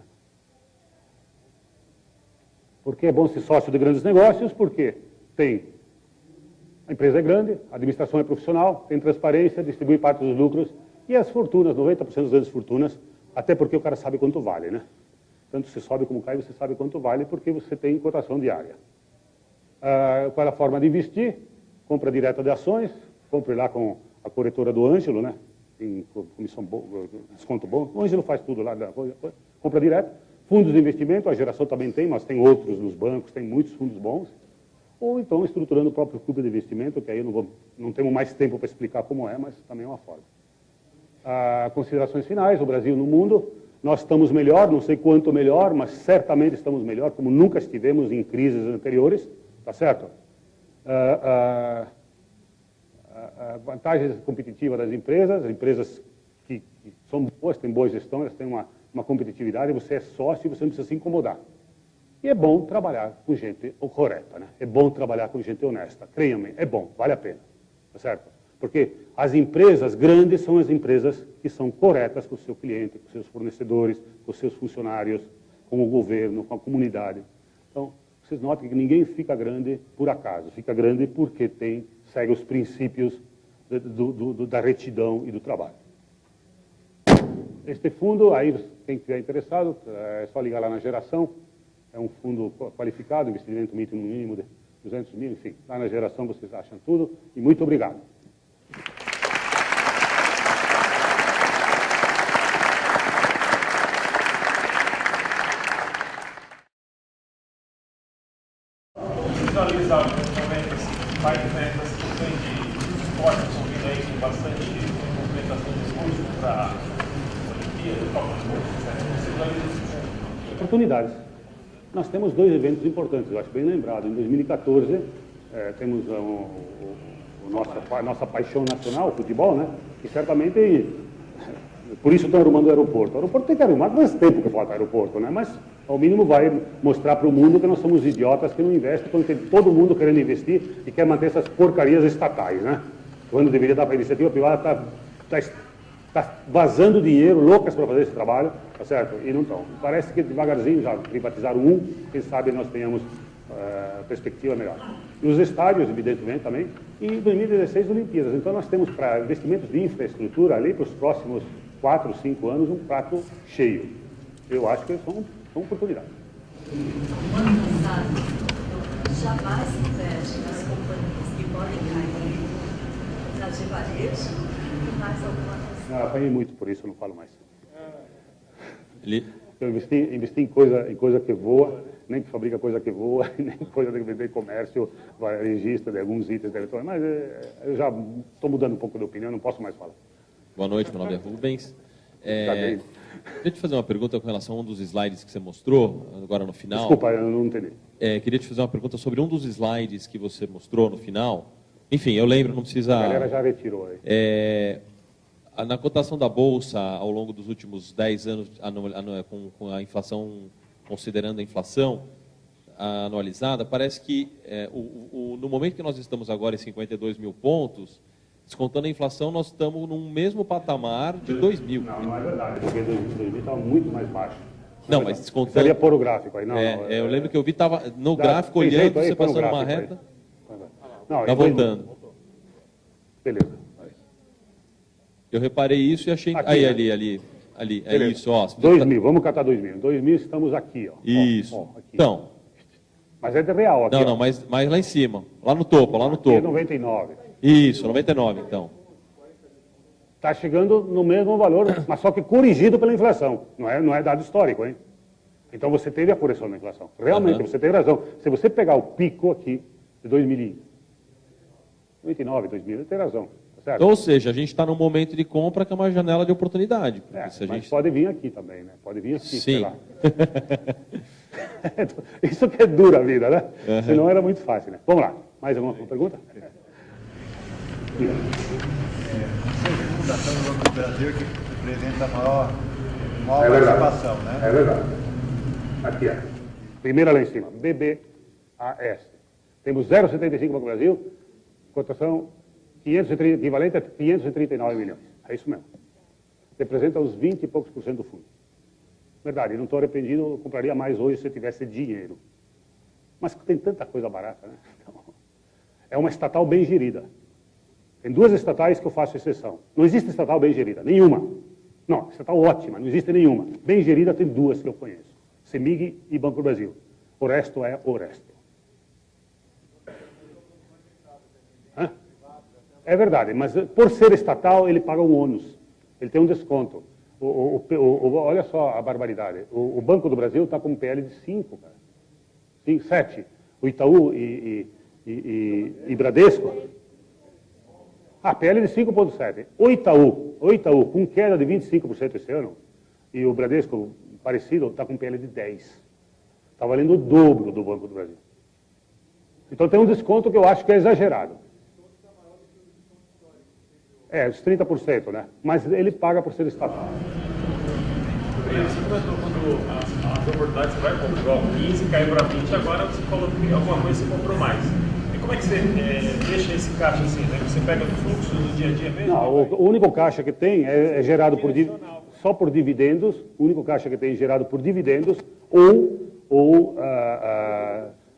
Porque é bom ser sócio de grandes negócios, porque a empresa é grande, a administração é profissional, tem transparência, distribui parte dos lucros, e as fortunas, 90% das grandes fortunas, até porque o cara sabe quanto vale, né? Tanto você sobe como cai, você sabe quanto vale, porque você tem cotação diária. Qual é a forma de investir? Compra direta de ações, compre lá com a corretora do Ângelo, né? Tem comissão boa, desconto bom. O Ângelo faz tudo lá, compra direto. Fundos de investimento, a geração também tem, mas tem outros nos bancos, tem muitos fundos bons. Ou então estruturando o próprio clube de investimento, que aí não temos mais tempo para explicar como é, mas também é uma forma. Considerações finais, o Brasil no mundo. Nós estamos melhor, não sei quanto melhor, mas certamente estamos melhor, como nunca estivemos em crises anteriores, tá certo? Vantagens competitivas das empresas, as empresas que são boas, têm boa gestão, elas têm uma competitividade, você é sócio e você não precisa se incomodar. E é bom trabalhar com gente correta, né? É bom trabalhar com gente honesta, creiam-me, é bom, vale a pena, tá certo? Porque as empresas grandes são as empresas que são corretas com o seu cliente, com seus fornecedores, com seus funcionários, com o governo, com a comunidade. Então, vocês notem que ninguém fica grande por acaso, fica grande porque segue os princípios da retidão e do trabalho. Este fundo, aí quem estiver interessado, é só ligar lá na Geração, é um fundo qualificado, investimento mínimo de 200 mil, enfim, lá na Geração vocês acham tudo, e muito obrigado.
Visualizar várias metas que tem de esporte, estão vindo aí com bastante movimentação de esforço para Olimpíadas, Copa do Mundo,
oportunidades. Nós temos 2 eventos importantes, eu acho bem lembrado. Em 2014, temos a nossa paixão nacional, o futebol, né? E certamente, por isso estão arrumando o aeroporto. O aeroporto tem que arrumar, faz tempo que falta aeroporto, né? Mas, ao mínimo, vai mostrar para o mundo que nós somos idiotas que não investem, quando tem todo mundo querendo investir e quer manter essas porcarias estatais, né? Quando deveria dar para a iniciativa privada, Está vazando dinheiro, loucas para fazer esse trabalho, tá certo? E não estão. Parece que devagarzinho já privatizaram um, quem sabe nós tenhamos perspectiva melhor. E os estádios, evidentemente, também. E 2016, Olimpíadas. Então nós temos para investimentos de infraestrutura ali para os próximos 4, 5 anos um prato cheio. Eu acho que são oportunidades.
No ano passado, jamais investe nas companhias que podem cair, nas de varejo e mais alguma coisa.
Não, apanhei muito por isso, eu não falo mais.
Ele...
Eu investi em coisa que voa, nem que fabrica coisa que voa, nem coisa que vender comércio, varejista de alguns itens da eletrônica, mas eu já estou mudando um pouco de opinião, não posso mais falar.
Boa noite, meu nome é Rubens. Queria te fazer uma pergunta com relação a um dos slides que você mostrou, agora no final.
Desculpa, eu não entendi.
Queria te fazer uma pergunta sobre um dos slides que você mostrou no final. Enfim, eu lembro, não precisa...
A galera já retirou aí.
Na cotação da Bolsa, ao longo dos últimos 10 anos, com a inflação, considerando a inflação anualizada, parece que no momento que nós estamos agora em 52 mil pontos, descontando a inflação, nós estamos num mesmo patamar de 2000.
Não é verdade, porque 2000 estava muito mais baixo.
Não, mas descontando...
Você ia pôr o gráfico aí. Não,
eu lembro que eu vi, estava no gráfico, olhando, você passando uma reta, está voltando.
Beleza.
Eu reparei isso e achei...
Aqui,
aí,
né?
ali, é
Beleza.
isso, ó.
2000, vamos catar 2000. 2000 estamos aqui, ó.
Isso.
Ó, aqui.
Então...
Mas é de real aqui.
Não, mas lá em cima, lá no topo, lá no topo.
Aqui é 99.
Isso, 99, então.
Está chegando no mesmo valor, mas só que corrigido pela inflação. Não é dado histórico, hein? Então você teve a correção da inflação. Realmente, você teve razão. Se você pegar o pico aqui de 2099, 2000, você tem razão. Tá certo?
Ou seja, a gente está num momento de compra que é uma janela de oportunidade.
Se mas pode vir aqui também, né? Pode vir aqui,
Sim.
sei lá. Isso que é dura a vida, né? Senão era muito fácil, né? Vamos lá. Mais alguma pergunta?
Fundação do Banco do Brasil que representa a maior participação, né?
É verdade. Aqui, ó. Primeira lá em cima, BBAS. Temos 0,75 Banco do Brasil, cotação 530, equivalente a 539 milhões. É isso mesmo. Representa uns 20 e poucos % do fundo. Verdade, não estou arrependido, eu compraria mais hoje se eu tivesse dinheiro. Mas tem tanta coisa barata, né? Então, é uma estatal bem gerida. Tem duas estatais que eu faço exceção. Não existe estatal bem gerida, nenhuma. Não, estatal ótima, não existe nenhuma. Bem gerida tem duas que eu conheço. CEMIG e Banco do Brasil. O resto é o resto. Hã? É verdade, mas por ser estatal, ele paga um ônus. Ele tem um desconto. Olha só a barbaridade. O Banco do Brasil está com um PL de 5, cara. 5, 7. O Itaú e Bradesco. PL de 5,7. O Itaú, com queda de 25% esse ano, e o Bradesco, parecido, está com PL de 10. Está valendo o dobro do Banco do Brasil. Então tem um desconto que eu acho que é exagerado. Os 30%, né? Mas ele paga por ser estatal.
Você comentou quando as oportunidades você vai comprar 15, caiu para 20, agora você falou que alguma coisa você comprou mais. E como é que você deixa esse caixa assim, né? Você pega do fluxo do dia a dia mesmo?
Não, o único caixa que tem é gerado só por dividendos, o único caixa que tem é gerado por dividendos ou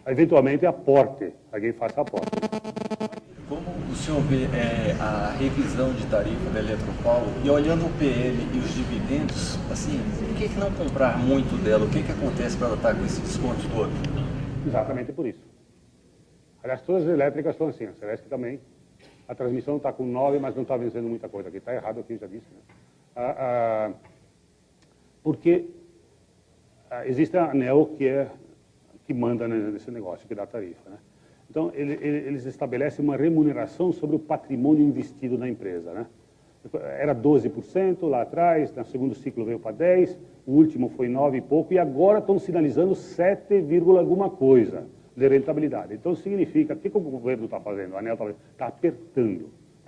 eventualmente aporte, alguém faça aporte.
Como o senhor vê a revisão de tarifa da Eletropaulo e olhando o PL e os dividendos, assim, por que não comprar muito dela? O que acontece para ela estar com esse desconto todo?
Exatamente por isso. Aliás, todas as elétricas estão assim, a Celesc também. A transmissão está com 9, mas não está vencendo muita coisa aqui. Está errado aqui, já disse. Né? Porque existe a ANEEL que manda nesse negócio, que dá tarifa, né? Então, eles estabelecem uma remuneração sobre o patrimônio investido na empresa, né? Era 12% lá atrás, no segundo ciclo veio para 10%, o último foi 9 e pouco, e agora estão sinalizando 7, alguma coisa de rentabilidade. Então, significa, o que o governo está fazendo? A ANEEL está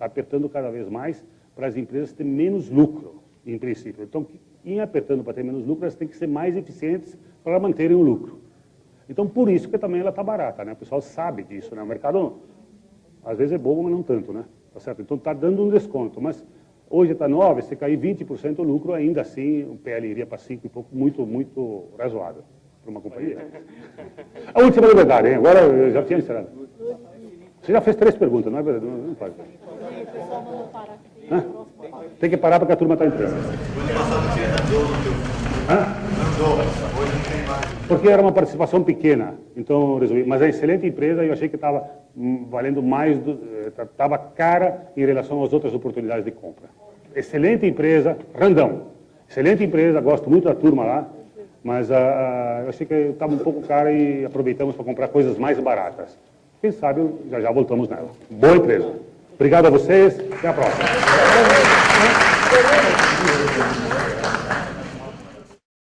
apertando cada vez mais para as empresas terem menos lucro, em princípio. Então, em apertando para ter menos lucro, elas têm que ser mais eficientes para manterem o lucro. Então, por isso que também ela está barata, né? O pessoal sabe disso, né? O mercado, às vezes, é bobo, mas não tanto, né? Tá certo? Então, está dando um desconto, mas Hoje está 9, se cair 20% o lucro, ainda assim o PL iria para 5 e pouco, muito razoável para uma companhia. A última novidade, hein? Agora eu já tinha encerrado. Você já fez 3 perguntas, não é verdade? Não faz. Tem que parar porque a turma está entrando. Porque era uma participação pequena, então eu resolvi. Mas é excelente empresa e eu achei que estava valendo mais, estava cara em relação às outras oportunidades de compra. Excelente empresa, Randão. Excelente empresa, gosto muito da turma lá, mas eu achei que estava um pouco cara e aproveitamos para comprar coisas mais baratas. Quem sabe já voltamos nela. Boa empresa. Obrigado a vocês, até a próxima.